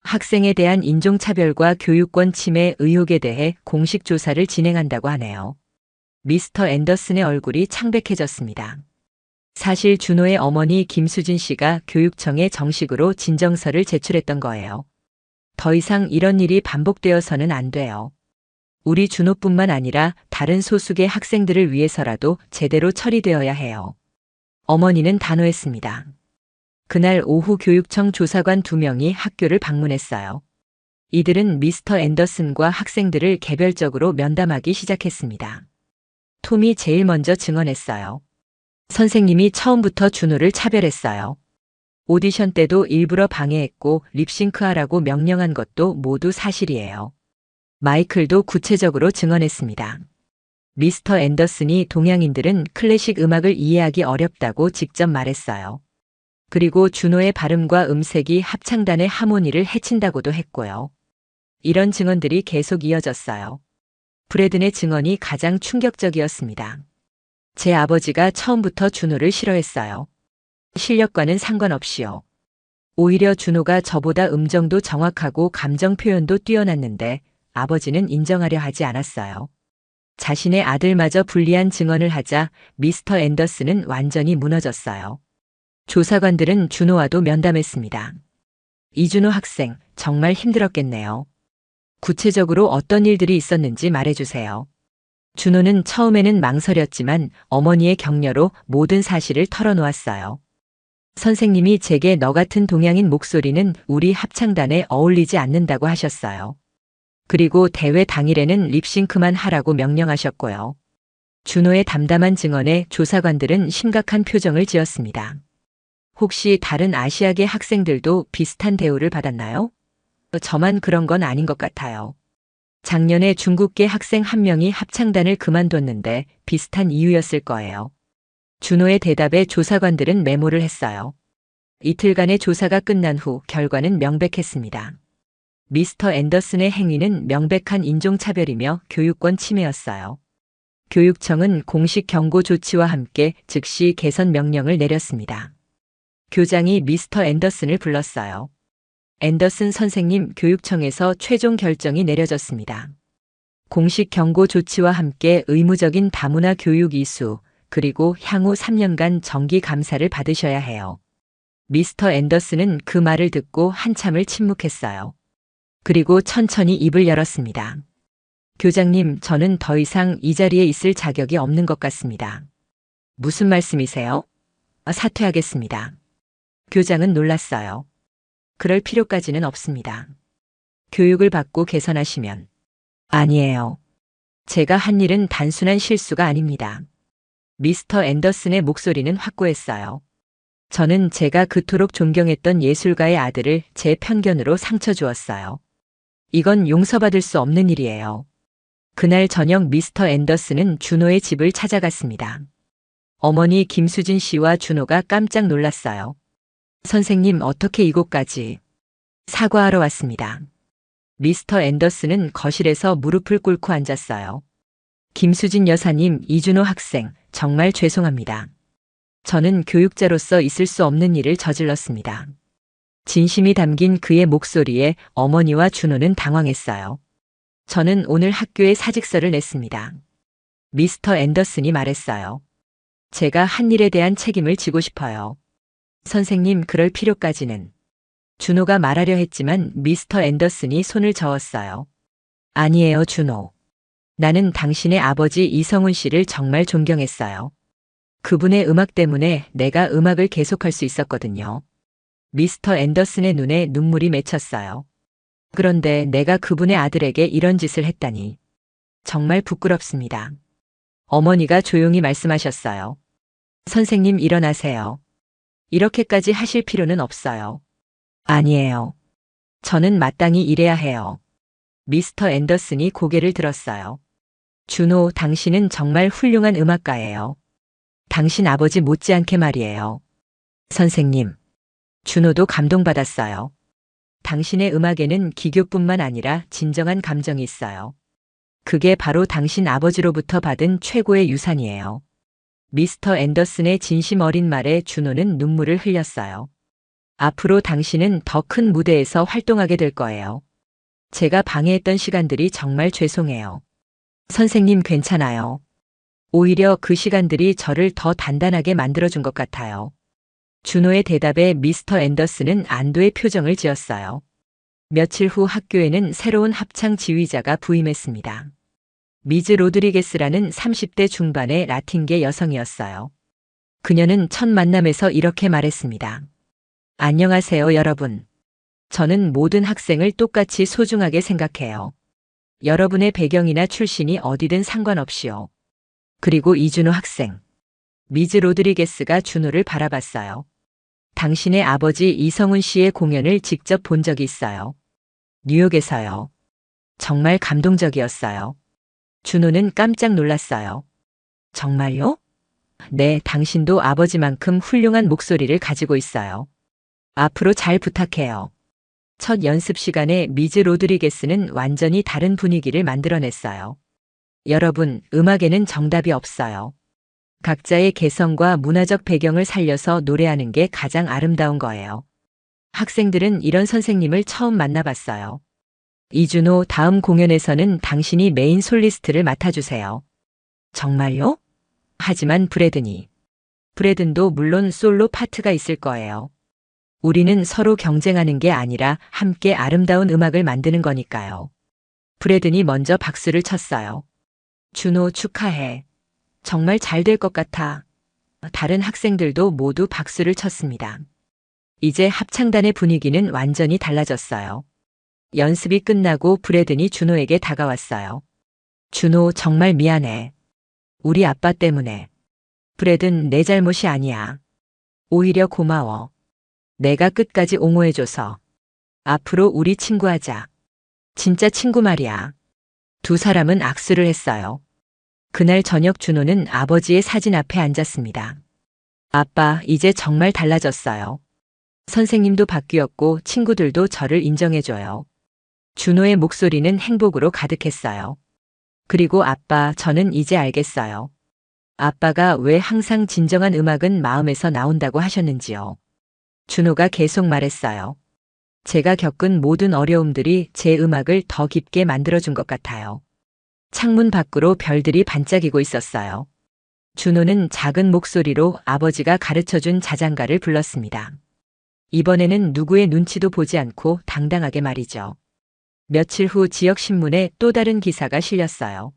학생에 대한 인종차별과 교육권 침해 의혹에 대해 공식 조사를 진행한다고 하네요. 미스터 앤더슨의 얼굴이 창백해졌습니다. 사실 준호의 어머니 김수진 씨가 교육청에 정식으로 진정서를 제출했던 거예요. 더 이상 이런 일이 반복되어서는 안 돼요. 우리 준호뿐만 아니라 다른 소수의 학생들을 위해서라도 제대로 처리되어야 해요. 어머니는 단호했습니다. 그날 오후 교육청 조사관 2명이 학교를 방문했어요. 이들은 미스터 앤더슨과 학생들을 개별적으로 면담하기 시작했습니다. 톰이 제일 먼저 증언했어요. 선생님이 처음부터 준호를 차별했어요. 오디션 때도 일부러 방해했고 립싱크하라고 명령한 것도 모두 사실이에요. 마이클도 구체적으로 증언했습니다. 미스터 앤더슨이 동양인들은 클래식 음악을 이해하기 어렵다고 직접 말했어요. 그리고 준호의 발음과 음색이 합창단의 하모니를 해친다고도 했고요. 이런 증언들이 계속 이어졌어요. 브래든의 증언이 가장 충격적이었습니다. 제 아버지가 처음부터 준호를 싫어했어요. 실력과는 상관없이요. 오히려 준호가 저보다 음정도 정확하고 감정 표현도 뛰어났는데 아버지는 인정하려 하지 않았어요. 자신의 아들마저 불리한 증언을 하자 미스터 앤더슨은 완전히 무너졌어요. 조사관들은 준호와도 면담했습니다. 이준호 학생, 정말 힘들었겠네요. 구체적으로 어떤 일들이 있었는지 말해주세요. 준호는 처음에는 망설였지만 어머니의 격려로 모든 사실을 털어놓았어요. 선생님이 제게 너 같은 동양인 목소리는 우리 합창단에 어울리지 않는다고 하셨어요. 그리고 대회 당일에는 립싱크만 하라고 명령하셨고요. 준호의 담담한 증언에 조사관들은 심각한 표정을 지었습니다. 혹시 다른 아시아계 학생들도 비슷한 대우를 받았나요? 저만 그런 건 아닌 것 같아요. 작년에 중국계 학생 한 명이 합창단을 그만뒀는데 비슷한 이유였을 거예요. 준호의 대답에 조사관들은 메모를 했어요. 이틀간의 조사가 끝난 후 결과는 명백했습니다. 미스터 앤더슨의 행위는 명백한 인종차별이며 교육권 침해였어요. 교육청은 공식 경고 조치와 함께 즉시 개선 명령을 내렸습니다. 교장이 미스터 앤더슨을 불렀어요. 앤더슨 선생님, 교육청에서 최종 결정이 내려졌습니다. 공식 경고 조치와 함께 의무적인 다문화 교육 이수, 그리고 향후 3년간 정기 감사를 받으셔야 해요. 미스터 앤더슨은 그 말을 듣고 한참을 침묵했어요. 그리고 천천히 입을 열었습니다. 교장님, 저는 더 이상 이 자리에 있을 자격이 없는 것 같습니다. 무슨 말씀이세요? 사퇴하겠습니다. 교장은 놀랐어요. 그럴 필요까지는 없습니다. 교육을 받고 개선하시면. 아니에요. 제가 한 일은 단순한 실수가 아닙니다. 미스터 앤더슨의 목소리는 확고했어요. 저는 제가 그토록 존경했던 예술가의 아들을 제 편견으로 상처 주었어요. 이건 용서받을 수 없는 일이에요. 그날 저녁 미스터 앤더슨은 준호의 집을 찾아갔습니다. 어머니 김수진 씨와 준호가 깜짝 놀랐어요. 선생님, 어떻게 이곳까지? 사과하러 왔습니다. 미스터 앤더슨은 거실에서 무릎을 꿇고 앉았어요. 김수진 여사님, 이준호 학생, 정말 죄송합니다. 저는 교육자로서 있을 수 없는 일을 저질렀습니다. 진심이 담긴 그의 목소리에 어머니와 준호는 당황했어요. 저는 오늘 학교에 사직서를 냈습니다. 미스터 앤더슨이 말했어요. 제가 한 일에 대한 책임을 지고 싶어요. 선생님, 그럴 필요까지는. 준호가 말하려 했지만 미스터 앤더슨이 손을 저었어요. 아니에요, 준호. 나는 당신의 아버지 이성훈 씨를 정말 존경했어요. 그분의 음악 때문에 내가 음악을 계속할 수 있었거든요. 미스터 앤더슨의 눈에 눈물이 맺혔어요. 그런데 내가 그분의 아들에게 이런 짓을 했다니. 정말 부끄럽습니다. 어머니가 조용히 말씀하셨어요. 선생님, 일어나세요. 이렇게까지 하실 필요는 없어요. 아니에요. 저는 마땅히 일해야 해요. 미스터 앤더슨이 고개를 들었어요. 준호, 당신은 정말 훌륭한 음악가예요. 당신 아버지 못지않게 말이에요. 선생님. 준호도 감동받았어요. 당신의 음악에는 기교뿐만 아니라 진정한 감정이 있어요. 그게 바로 당신 아버지로부터 받은 최고의 유산이에요. 미스터 앤더슨의 진심 어린 말에 준호는 눈물을 흘렸어요. 앞으로 당신은 더 큰 무대에서 활동하게 될 거예요. 제가 방해했던 시간들이 정말 죄송해요. 선생님, 괜찮아요. 오히려 그 시간들이 저를 더 단단하게 만들어준 것 같아요. 준호의 대답에 미스터 앤더슨은 안도의 표정을 지었어요. 며칠 후 학교에는 새로운 합창 지휘자가 부임했습니다. 미즈 로드리게스라는 30대 중반의 라틴계 여성이었어요. 그녀는 첫 만남에서 이렇게 말했습니다. 안녕하세요, 여러분. 저는 모든 학생을 똑같이 소중하게 생각해요. 여러분의 배경이나 출신이 어디든 상관없이요. 그리고 이준호 학생. 미즈 로드리게스가 준호를 바라봤어요. 당신의 아버지 이성훈 씨의 공연을 직접 본 적이 있어요. 뉴욕에서요. 정말 감동적이었어요. 준호는 깜짝 놀랐어요. 정말요? 네, 당신도 아버지만큼 훌륭한 목소리를 가지고 있어요. 앞으로 잘 부탁해요. 첫 연습 시간에 미즈 로드리게스는 완전히 다른 분위기를 만들어냈어요. 여러분, 음악에는 정답이 없어요. 각자의 개성과 문화적 배경을 살려서 노래하는 게 가장 아름다운 거예요. 학생들은 이런 선생님을 처음 만나봤어요. 이준호, 다음 공연에서는 당신이 메인 솔리스트를 맡아주세요. 정말요? 하지만 브래든도 물론 솔로 파트가 있을 거예요. 우리는 서로 경쟁하는 게 아니라 함께 아름다운 음악을 만드는 거니까요. 브래든이 먼저 박수를 쳤어요. 준호, 축하해. 정말 잘 될 것 같아. 다른 학생들도 모두 박수를 쳤습니다. 이제 합창단의 분위기는 완전히 달라졌어요. 연습이 끝나고 브래든이 준호에게 다가왔어요. 준호, 정말 미안해. 우리 아빠 때문에. 브래든, 내 잘못이 아니야. 오히려 고마워. 내가 끝까지 옹호해줘서. 앞으로 우리 친구하자. 진짜 친구 말이야. 두 사람은 악수를 했어요. 그날 저녁 준호는 아버지의 사진 앞에 앉았습니다. 아빠, 이제 정말 달라졌어요. 선생님도 바뀌었고 친구들도 저를 인정해줘요. 준호의 목소리는 행복으로 가득했어요. 그리고 아빠, 저는 이제 알겠어요. 아빠가 왜 항상 진정한 음악은 마음에서 나온다고 하셨는지요. 준호가 계속 말했어요. 제가 겪은 모든 어려움들이 제 음악을 더 깊게 만들어준 것 같아요. 창문 밖으로 별들이 반짝이고 있었어요. 준호는 작은 목소리로 아버지가 가르쳐준 자장가를 불렀습니다. 이번에는 누구의 눈치도 보지 않고 당당하게 말이죠. 며칠 후 지역신문에 또 다른 기사가 실렸어요.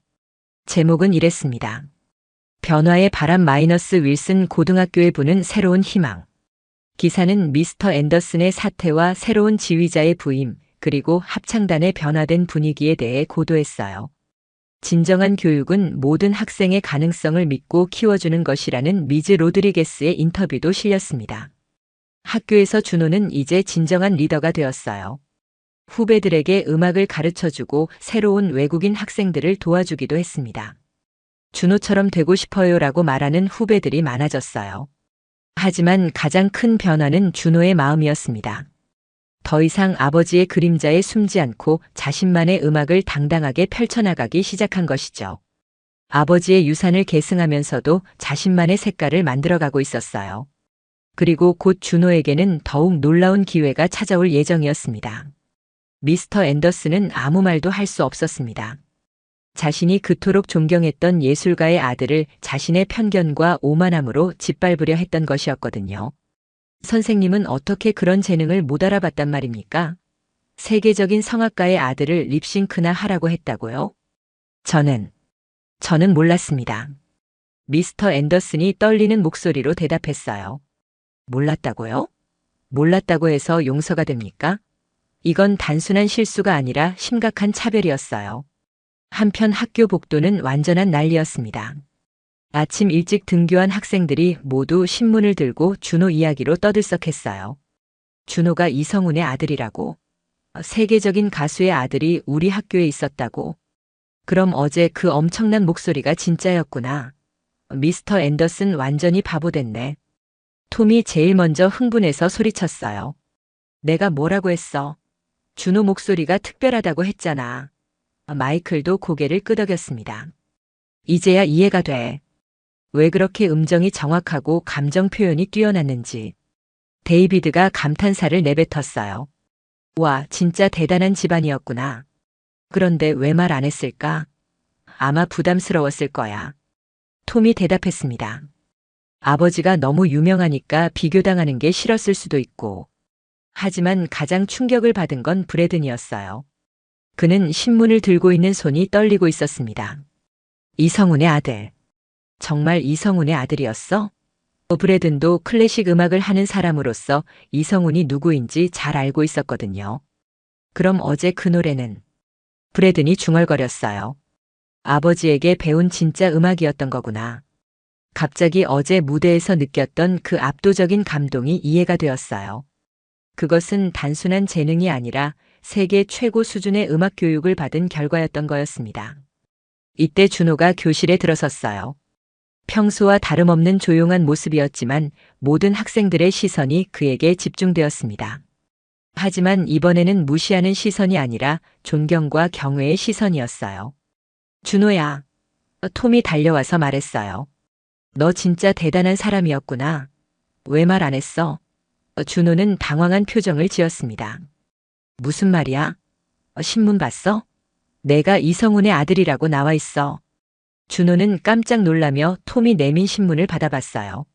제목은 이랬습니다. 변화의 바람 마이너스 윌슨 고등학교에 부는 새로운 희망. 기사는 미스터 앤더슨의 사퇴와 새로운 지휘자의 부임, 그리고 합창단의 변화된 분위기에 대해 고도했어요. 진정한 교육은 모든 학생의 가능성을 믿고 키워주는 것이라는 미즈 로드리게스의 인터뷰도 실렸습니다. 학교에서 준호는 이제 진정한 리더가 되었어요. 후배들에게 음악을 가르쳐주고 새로운 외국인 학생들을 도와주기도 했습니다. 준호처럼 되고 싶어요라고 말하는 후배들이 많아졌어요. 하지만 가장 큰 변화는 준호의 마음이었습니다. 더 이상 아버지의 그림자에 숨지 않고 자신만의 음악을 당당하게 펼쳐나가기 시작한 것이죠. 아버지의 유산을 계승하면서도 자신만의 색깔을 만들어가고 있었어요. 그리고 곧 준호에게는 더욱 놀라운 기회가 찾아올 예정이었습니다. 미스터 앤더슨은 아무 말도 할 수 없었습니다. 자신이 그토록 존경했던 예술가의 아들을 자신의 편견과 오만함으로 짓밟으려 했던 것이었거든요. 선생님은 어떻게 그런 재능을 못 알아봤단 말입니까? 세계적인 성악가의 아들을 립싱크나 하라고 했다고요? 저는 몰랐습니다. 미스터 앤더슨이 떨리는 목소리로 대답했어요. 몰랐다고요? 몰랐다고 해서 용서가 됩니까? 이건 단순한 실수가 아니라 심각한 차별이었어요. 한편 학교 복도는 완전한 난리였습니다. 아침 일찍 등교한 학생들이 모두 신문을 들고 준호 이야기로 떠들썩했어요. 준호가 이성훈의 아들이라고. 세계적인 가수의 아들이 우리 학교에 있었다고. 그럼 어제 그 엄청난 목소리가 진짜였구나. 미스터 앤더슨 완전히 바보 됐네. 톰이 제일 먼저 흥분해서 소리쳤어요. 내가 뭐라고 했어? 준호 목소리가 특별하다고 했잖아. 마이클도 고개를 끄덕였습니다. 이제야 이해가 돼. 왜 그렇게 음정이 정확하고 감정 표현이 뛰어났는지. 데이비드가 감탄사를 내뱉었어요. 와, 진짜 대단한 집안이었구나. 그런데 왜 말 안 했을까? 아마 부담스러웠을 거야. 톰이 대답했습니다. 아버지가 너무 유명하니까 비교당하는 게 싫었을 수도 있고. 하지만 가장 충격을 받은 건 브래든이었어요. 그는 신문을 들고 있는 손이 떨리고 있었습니다. 이성훈의 아들. 정말 이성훈의 아들이었어? 브래든도 클래식 음악을 하는 사람으로서 이성훈이 누구인지 잘 알고 있었거든요. 그럼 어제 그 노래는? 브래든이 중얼거렸어요. 아버지에게 배운 진짜 음악이었던 거구나. 갑자기 어제 무대에서 느꼈던 그 압도적인 감동이 이해가 되었어요. 그것은 단순한 재능이 아니라 세계 최고 수준의 음악 교육을 받은 결과였던 거였습니다. 이때 준호가 교실에 들어섰어요. 평소와 다름없는 조용한 모습이었지만 모든 학생들의 시선이 그에게 집중되었습니다. 하지만 이번에는 무시하는 시선이 아니라 존경과 경외의 시선이었어요. 준호야. 톰이 달려와서 말했어요. 너 진짜 대단한 사람이었구나. 왜 말 안 했어? 준호는 당황한 표정을 지었습니다. 무슨 말이야? 신문 봤어? 내가 이성훈의 아들이라고 나와 있어. 준호는 깜짝 놀라며 톰이 내민 신문을 받아봤어요.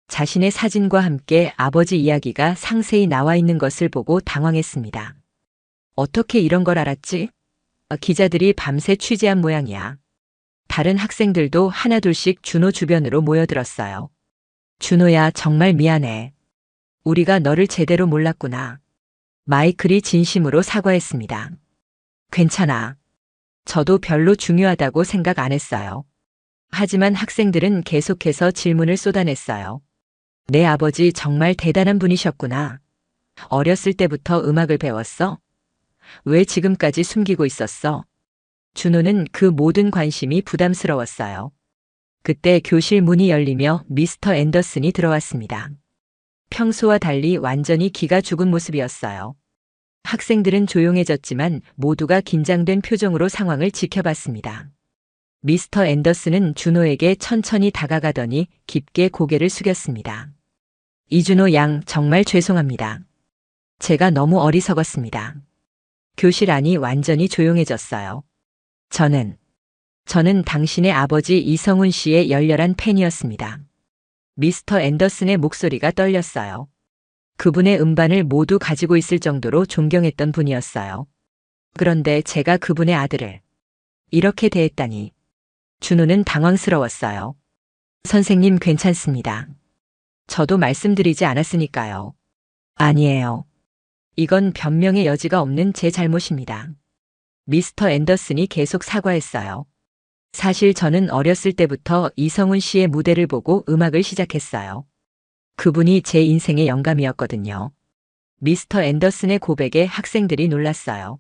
자신의 사진과 함께 아버지 이야기가 상세히 나와 있는 것을 보고 당황했습니다. 어떻게 이런 걸 알았지? 기자들이 밤새 취재한 모양이야. 다른 학생들도 하나둘씩 준호 주변으로 모여들었어요. 준호야, 정말 미안해. 우리가 너를 제대로 몰랐구나. 마이클이 진심으로 사과했습니다. 괜찮아. 저도 별로 중요하다고 생각 안 했어요. 하지만 학생들은 계속해서 질문을 쏟아냈어요. 내 아버지 정말 대단한 분이셨구나. 어렸을 때부터 음악을 배웠어? 왜 지금까지 숨기고 있었어? 준호는 그 모든 관심이 부담스러웠어요. 그때 교실 문이 열리며 미스터 앤더슨이 들어왔습니다. 평소와 달리 완전히 기가 죽은 모습이었어요. 학생들은 조용해졌지만 모두가 긴장된 표정으로 상황을 지켜봤습니다. 미스터 앤더슨은 준호에게 천천히 다가가더니 깊게 고개를 숙였습니다. 이준호 양, 정말 죄송합니다. 제가 너무 어리석었습니다. 교실 안이 완전히 조용해졌어요. 저는 당신의 아버지 이성훈 씨의 열렬한 팬이었습니다. 미스터 앤더슨의 목소리가 떨렸어요. 그분의 음반을 모두 가지고 있을 정도로 존경했던 분이었어요. 그런데 제가 그분의 아들을 이렇게 대했다니. 준호는 당황스러웠어요. 선생님, 괜찮습니다. 저도 말씀드리지 않았으니까요. 아니에요. 이건 변명의 여지가 없는 제 잘못입니다. 미스터 앤더슨이 계속 사과했어요. 사실 저는 어렸을 때부터 이성훈 씨의 무대를 보고 음악을 시작했어요. 그분이 제 인생의 영감이었거든요. 미스터 앤더슨의 고백에 학생들이 놀랐어요.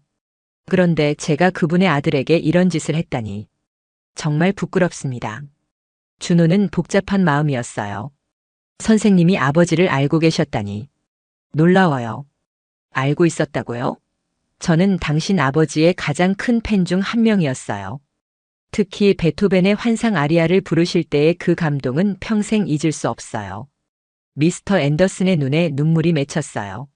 그런데 제가 그분의 아들에게 이런 짓을 했다니. 정말 부끄럽습니다. 준호는 복잡한 마음이었어요. 선생님이 아버지를 알고 계셨다니. 놀라워요. 알고 있었다고요? 저는 당신 아버지의 가장 큰 팬 중 한 명이었어요. 특히 베토벤의 환상 아리아를 부르실 때의 그 감동은 평생 잊을 수 없어요. 미스터 앤더슨의 눈에 눈물이 맺혔어요.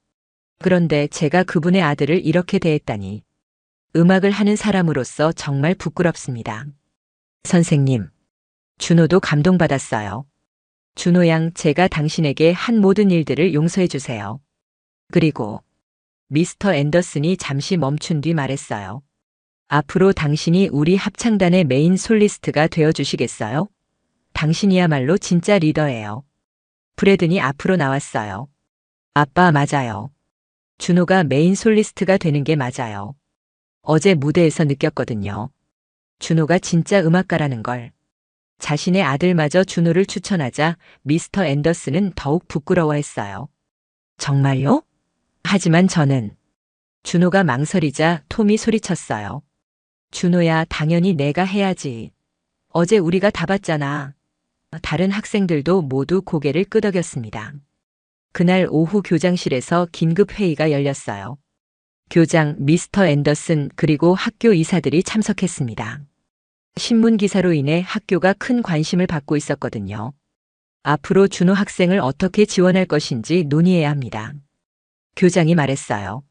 그런데 제가 그분의 아들을 이렇게 대했다니. 음악을 하는 사람으로서 정말 부끄럽습니다. 선생님. 준호도 감동받았어요. 준호 양, 제가 당신에게 한 모든 일들을 용서해 주세요. 그리고 미스터 앤더슨이 잠시 멈춘 뒤 말했어요. 앞으로 당신이 우리 합창단의 메인 솔리스트가 되어 주시겠어요? 당신이야말로 진짜 리더예요. 브래든이 앞으로 나왔어요. 아빠, 맞아요. 준호가 메인 솔리스트가 되는 게 맞아요. 어제 무대에서 느꼈거든요. 준호가 진짜 음악가라는 걸. 자신의 아들마저 준호를 추천하자 미스터 앤더슨은 더욱 부끄러워했어요. 정말요? 하지만 저는. 준호가 망설이자 톰이 소리쳤어요. 준호야, 당연히 내가 해야지. 어제 우리가 다 봤잖아. 다른 학생들도 모두 고개를 끄덕였습니다. 그날 오후 교장실에서 긴급 회의가 열렸어요. 교장, 미스터 앤더슨, 그리고 학교 이사들이 참석했습니다. 신문 기사로 인해 학교가 큰 관심을 받고 있었거든요. 앞으로 준호 학생을 어떻게 지원할 것인지 논의해야 합니다. 교장이 말했어요.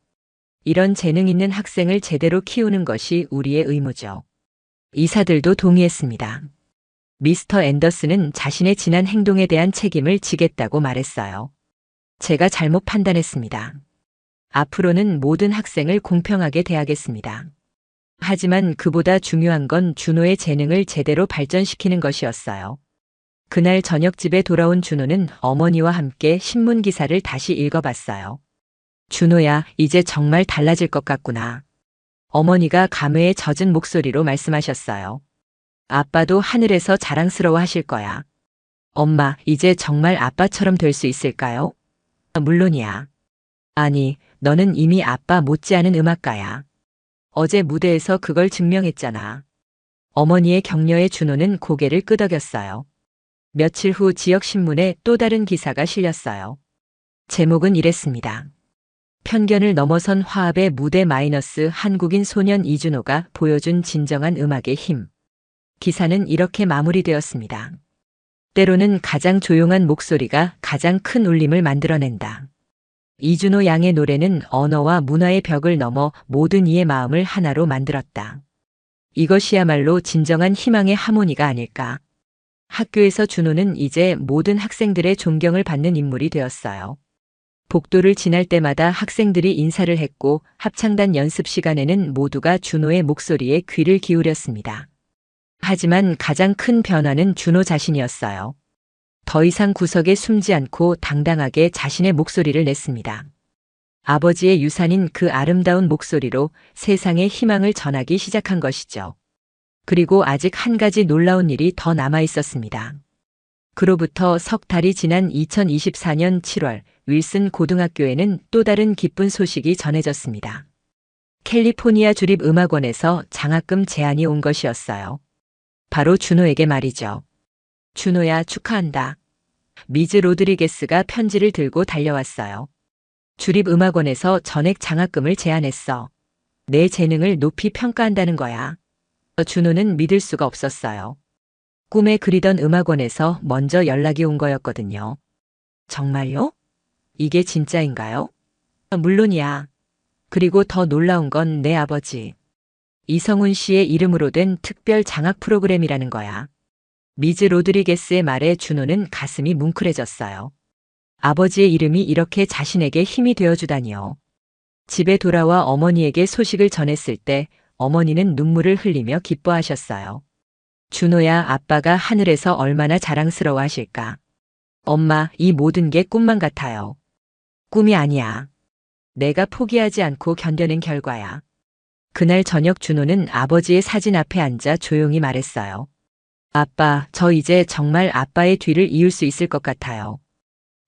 이런 재능 있는 학생을 제대로 키우는 것이 우리의 의무죠. 이사들도 동의했습니다. 미스터 앤더슨은 자신의 지난 행동에 대한 책임을 지겠다고 말했어요. 제가 잘못 판단했습니다. 앞으로는 모든 학생을 공평하게 대하겠습니다. 하지만 그보다 중요한 건 준호의 재능을 제대로 발전시키는 것이었어요. 그날 저녁 집에 돌아온 준호는 어머니와 함께 신문 기사를 다시 읽어봤어요. 준호야, 이제 정말 달라질 것 같구나. 어머니가 감회에 젖은 목소리로 말씀하셨어요. 아빠도 하늘에서 자랑스러워 하실 거야. 엄마, 이제 정말 아빠처럼 될 수 있을까요? 물론이야. 아니, 너는 이미 아빠 못지않은 음악가야. 어제 무대에서 그걸 증명했잖아. 어머니의 격려에 준호는 고개를 끄덕였어요. 며칠 후 지역신문에 또 다른 기사가 실렸어요. 제목은 이랬습니다. 편견을 넘어선 화합의 무대 마이너스 한국인 소년 이준호가 보여준 진정한 음악의 힘. 기사는 이렇게 마무리되었습니다. 때로는 가장 조용한 목소리가 가장 큰 울림을 만들어낸다. 이준호 양의 노래는 언어와 문화의 벽을 넘어 모든 이의 마음을 하나로 만들었다. 이것이야말로 진정한 희망의 하모니가 아닐까. 학교에서 준호는 이제 모든 학생들의 존경을 받는 인물이 되었어요. 복도를 지날 때마다 학생들이 인사를 했고 합창단 연습 시간에는 모두가 준호의 목소리에 귀를 기울였습니다. 하지만 가장 큰 변화는 준호 자신이었어요. 더 이상 구석에 숨지 않고 당당하게 자신의 목소리를 냈습니다. 아버지의 유산인 그 아름다운 목소리로 세상에 희망을 전하기 시작한 것이죠. 그리고 아직 한 가지 놀라운 일이 더 남아 있었습니다. 그로부터 석 달이 지난 2024년 7월 윌슨 고등학교에는 또 다른 기쁜 소식이 전해졌습니다. 캘리포니아 주립음악원에서 장학금 제안이 온 것이었어요. 바로 준호에게 말이죠. 준호야, 축하한다. 미즈 로드리게스가 편지를 들고 달려왔어요. 주립음악원에서 전액 장학금을 제안했어. 내 재능을 높이 평가한다는 거야. 준호는 믿을 수가 없었어요. 꿈에 그리던 음악원에서 먼저 연락이 온 거였거든요. 정말요? 이게 진짜인가요? 물론이야. 그리고 더 놀라운 건 내 아버지. 이성훈 씨의 이름으로 된 특별 장학 프로그램이라는 거야. 미즈 로드리게스의 말에 준호는 가슴이 뭉클해졌어요. 아버지의 이름이 이렇게 자신에게 힘이 되어주다니요. 집에 돌아와 어머니에게 소식을 전했을 때 어머니는 눈물을 흘리며 기뻐하셨어요. 준호야, 아빠가 하늘에서 얼마나 자랑스러워 하실까. 엄마, 이 모든 게 꿈만 같아요. 꿈이 아니야. 내가 포기하지 않고 견뎌낸 결과야. 그날 저녁 준호는 아버지의 사진 앞에 앉아 조용히 말했어요. 아빠, 저 이제 정말 아빠의 뒤를 이을 수 있을 것 같아요.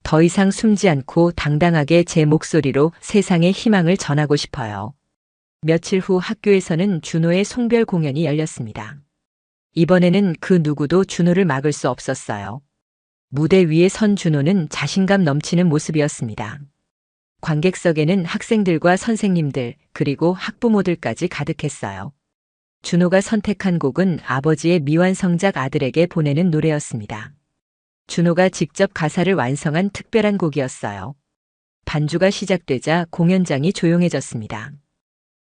더 이상 숨지 않고 당당하게 제 목소리로 세상에 희망을 전하고 싶어요. 며칠 후 학교에서는 준호의 송별 공연이 열렸습니다. 이번에는 그 누구도 준호를 막을 수 없었어요. 무대 위에 선 준호는 자신감 넘치는 모습이었습니다. 관객석에는 학생들과 선생님들, 그리고 학부모들까지 가득했어요. 준호가 선택한 곡은 아버지의 미완성작 아들에게 보내는 노래였습니다. 준호가 직접 가사를 완성한 특별한 곡이었어요. 반주가 시작되자 공연장이 조용해졌습니다.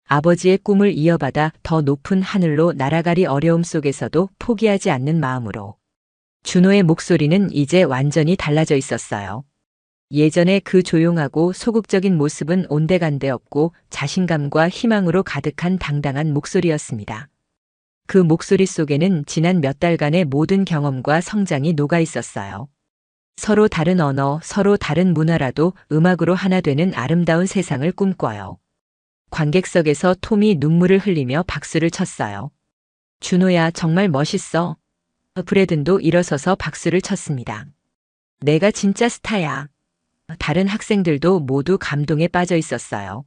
아버지의 꿈을 이어받아 더 높은 하늘로 날아가리 어려움 속에서도 포기하지 않는 마음으로. 준호의 목소리는 이제 완전히 달라져 있었어요. 예전에 그 조용하고 소극적인 모습은 온데간데 없고 자신감과 희망으로 가득한 당당한 목소리였습니다. 그 목소리 속에는 지난 몇 달간의 모든 경험과 성장이 녹아 있었어요. 서로 다른 언어, 서로 다른 문화라도 음악으로 하나 되는 아름다운 세상을 꿈꿔요. 관객석에서 톰이 눈물을 흘리며 박수를 쳤어요. 준호야, 정말 멋있어. 브래든도 일어서서 박수를 쳤습니다. 내가 진짜 스타야. 다른 학생들도 모두 감동에 빠져 있었어요.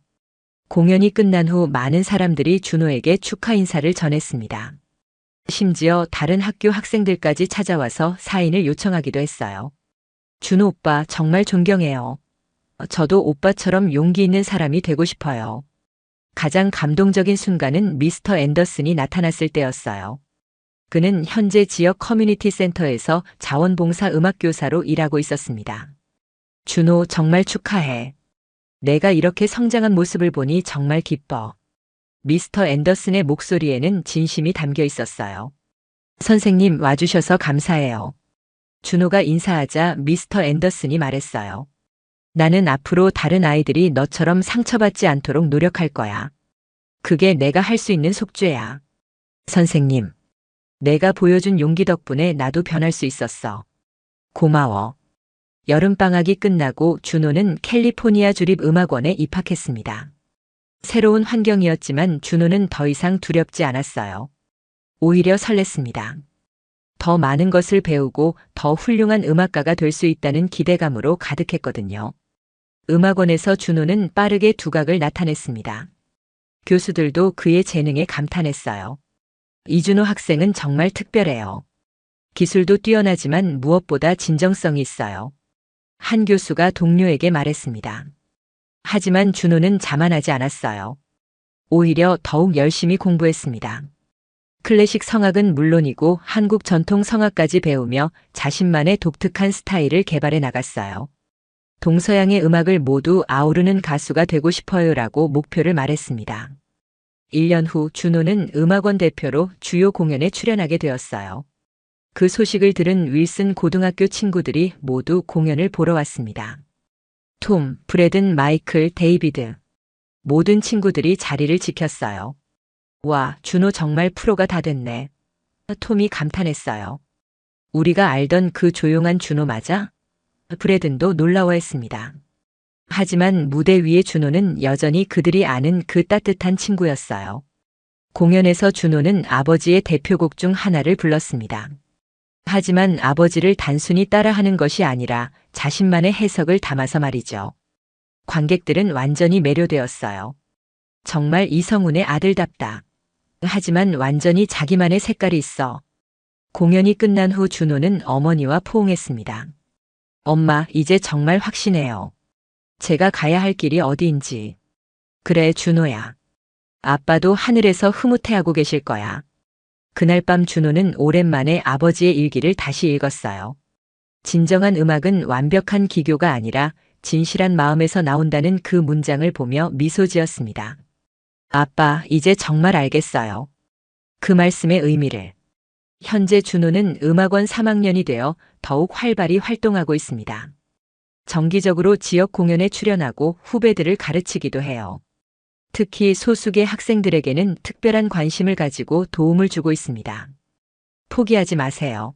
공연이 끝난 후 많은 사람들이 준호에게 축하 인사를 전했습니다. 심지어 다른 학교 학생들까지 찾아와서 사인을 요청하기도 했어요. 준호 오빠 정말 존경해요. 저도 오빠처럼 용기 있는 사람이 되고 싶어요. 가장 감동적인 순간은 미스터 앤더슨이 나타났을 때였어요. 그는 현재 지역 커뮤니티 센터에서 자원봉사 음악교사로 일하고 있었습니다. 준호, 정말 축하해. 내가 이렇게 성장한 모습을 보니 정말 기뻐. 미스터 앤더슨의 목소리에는 진심이 담겨 있었어요. 선생님, 와주셔서 감사해요. 준호가 인사하자 미스터 앤더슨이 말했어요. 나는 앞으로 다른 아이들이 너처럼 상처받지 않도록 노력할 거야. 그게 내가 할 수 있는 속죄야. 선생님, 내가 보여준 용기 덕분에 나도 변할 수 있었어. 고마워. 여름방학이 끝나고 준호는 캘리포니아 주립음악원에 입학했습니다. 새로운 환경이었지만 준호는 더 이상 두렵지 않았어요. 오히려 설렜습니다. 더 많은 것을 배우고 더 훌륭한 음악가가 될 수 있다는 기대감으로 가득했거든요. 음악원에서 준호는 빠르게 두각을 나타냈습니다. 교수들도 그의 재능에 감탄했어요. 이준호 학생은 정말 특별해요. 기술도 뛰어나지만 무엇보다 진정성이 있어요. 한 교수가 동료에게 말했습니다. 하지만 준호는 자만하지 않았어요. 오히려 더욱 열심히 공부했습니다. 클래식 성악은 물론이고 한국 전통 성악까지 배우며 자신만의 독특한 스타일을 개발해 나갔어요. 동서양의 음악을 모두 아우르는 가수가 되고 싶어요라고 목표를 말했습니다. 1년 후 준호는 음악원 대표로 주요 공연에 출연하게 되었어요. 그 소식을 들은 윌슨 고등학교 친구들이 모두 공연을 보러 왔습니다. 톰, 브래든, 마이클, 데이비드. 모든 친구들이 자리를 지켰어요. 와, 준호 정말 프로가 다 됐네. 톰이 감탄했어요. 우리가 알던 그 조용한 준호 맞아? 브래든도 놀라워했습니다. 하지만 무대 위의 준호는 여전히 그들이 아는 그 따뜻한 친구였어요. 공연에서 준호는 아버지의 대표곡 중 하나를 불렀습니다. 하지만 아버지를 단순히 따라하는 것이 아니라 자신만의 해석을 담아서 말이죠. 관객들은 완전히 매료되었어요. 정말 이성훈의 아들답다. 하지만 완전히 자기만의 색깔이 있어. 공연이 끝난 후 준호는 어머니와 포옹했습니다. 엄마, 이제 정말 확신해요. 제가 가야 할 길이 어디인지. 그래, 준호야. 아빠도 하늘에서 흐뭇해하고 계실 거야. 그날 밤 준호는 오랜만에 아버지의 일기를 다시 읽었어요. 진정한 음악은 완벽한 기교가 아니라 진실한 마음에서 나온다는 그 문장을 보며 미소 지었습니다. 아빠, 이제 정말 알겠어요. 그 말씀의 의미를. 현재 준호는 음악원 3학년이 되어 더욱 활발히 활동하고 있습니다. 정기적으로 지역 공연에 출연하고 후배들을 가르치기도 해요. 특히 소수계 학생들에게는 특별한 관심을 가지고 도움을 주고 있습니다. 포기하지 마세요.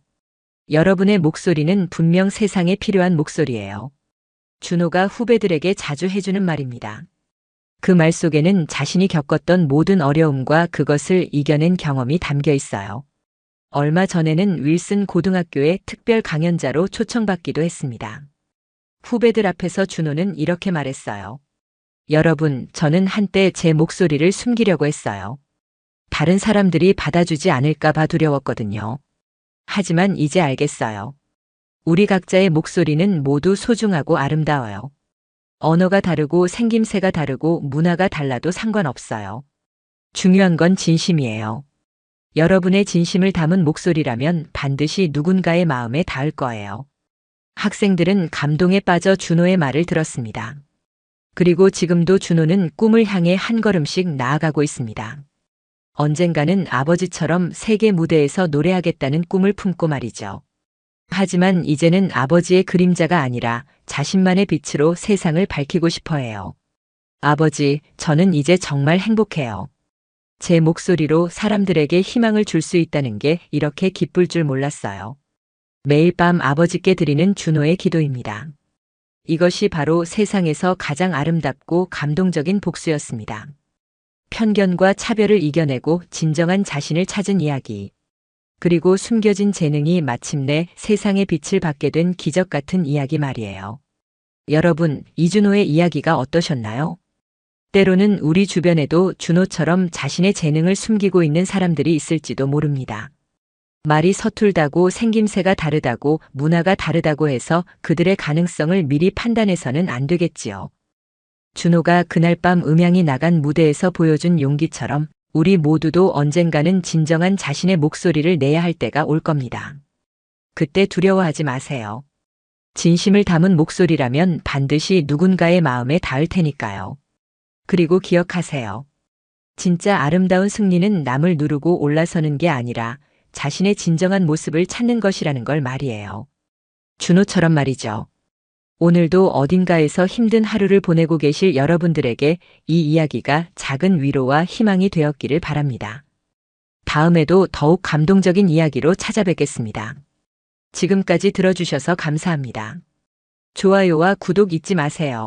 여러분의 목소리는 분명 세상에 필요한 목소리예요. 준호가 후배들에게 자주 해주는 말입니다. 그 말 속에는 자신이 겪었던 모든 어려움과 그것을 이겨낸 경험이 담겨 있어요. 얼마 전에는 윌슨 고등학교에 특별 강연자로 초청받기도 했습니다. 후배들 앞에서 준호는 이렇게 말했어요. 여러분, 저는 한때 제 목소리를 숨기려고 했어요. 다른 사람들이 받아주지 않을까 봐 두려웠거든요. 하지만 이제 알겠어요. 우리 각자의 목소리는 모두 소중하고 아름다워요. 언어가 다르고 생김새가 다르고 문화가 달라도 상관없어요. 중요한 건 진심이에요. 여러분의 진심을 담은 목소리라면 반드시 누군가의 마음에 닿을 거예요. 학생들은 감동에 빠져 준호의 말을 들었습니다. 그리고 지금도 준호는 꿈을 향해 한 걸음씩 나아가고 있습니다. 언젠가는 아버지처럼 세계 무대에서 노래하겠다는 꿈을 품고 말이죠. 하지만 이제는 아버지의 그림자가 아니라 자신만의 빛으로 세상을 밝히고 싶어 해요. 아버지, 저는 이제 정말 행복해요. 제 목소리로 사람들에게 희망을 줄 수 있다는 게 이렇게 기쁠 줄 몰랐어요. 매일 밤 아버지께 드리는 준호의 기도입니다. 이것이 바로 세상에서 가장 아름답고 감동적인 복수였습니다. 편견과 차별을 이겨내고 진정한 자신을 찾은 이야기. 그리고 숨겨진 재능이 마침내 세상의 빛을 받게 된 기적 같은 이야기 말이에요. 여러분, 이준호의 이야기가 어떠셨나요? 때로는 우리 주변에도 준호처럼 자신의 재능을 숨기고 있는 사람들이 있을지도 모릅니다. 말이 서툴다고 생김새가 다르다고 문화가 다르다고 해서 그들의 가능성을 미리 판단해서는 안 되겠지요. 준호가 그날 밤 음향이 나간 무대에서 보여준 용기처럼 우리 모두도 언젠가는 진정한 자신의 목소리를 내야 할 때가 올 겁니다. 그때 두려워하지 마세요. 진심을 담은 목소리라면 반드시 누군가의 마음에 닿을 테니까요. 그리고 기억하세요. 진짜 아름다운 승리는 남을 누르고 올라서는 게 아니라 자신의 진정한 모습을 찾는 것이라는 걸 말이에요. 준호처럼 말이죠. 오늘도 어딘가에서 힘든 하루를 보내고 계실 여러분들에게 이 이야기가 작은 위로와 희망이 되었기를 바랍니다. 다음에도 더욱 감동적인 이야기로 찾아뵙겠습니다. 지금까지 들어주셔서 감사합니다. 좋아요와 구독 잊지 마세요.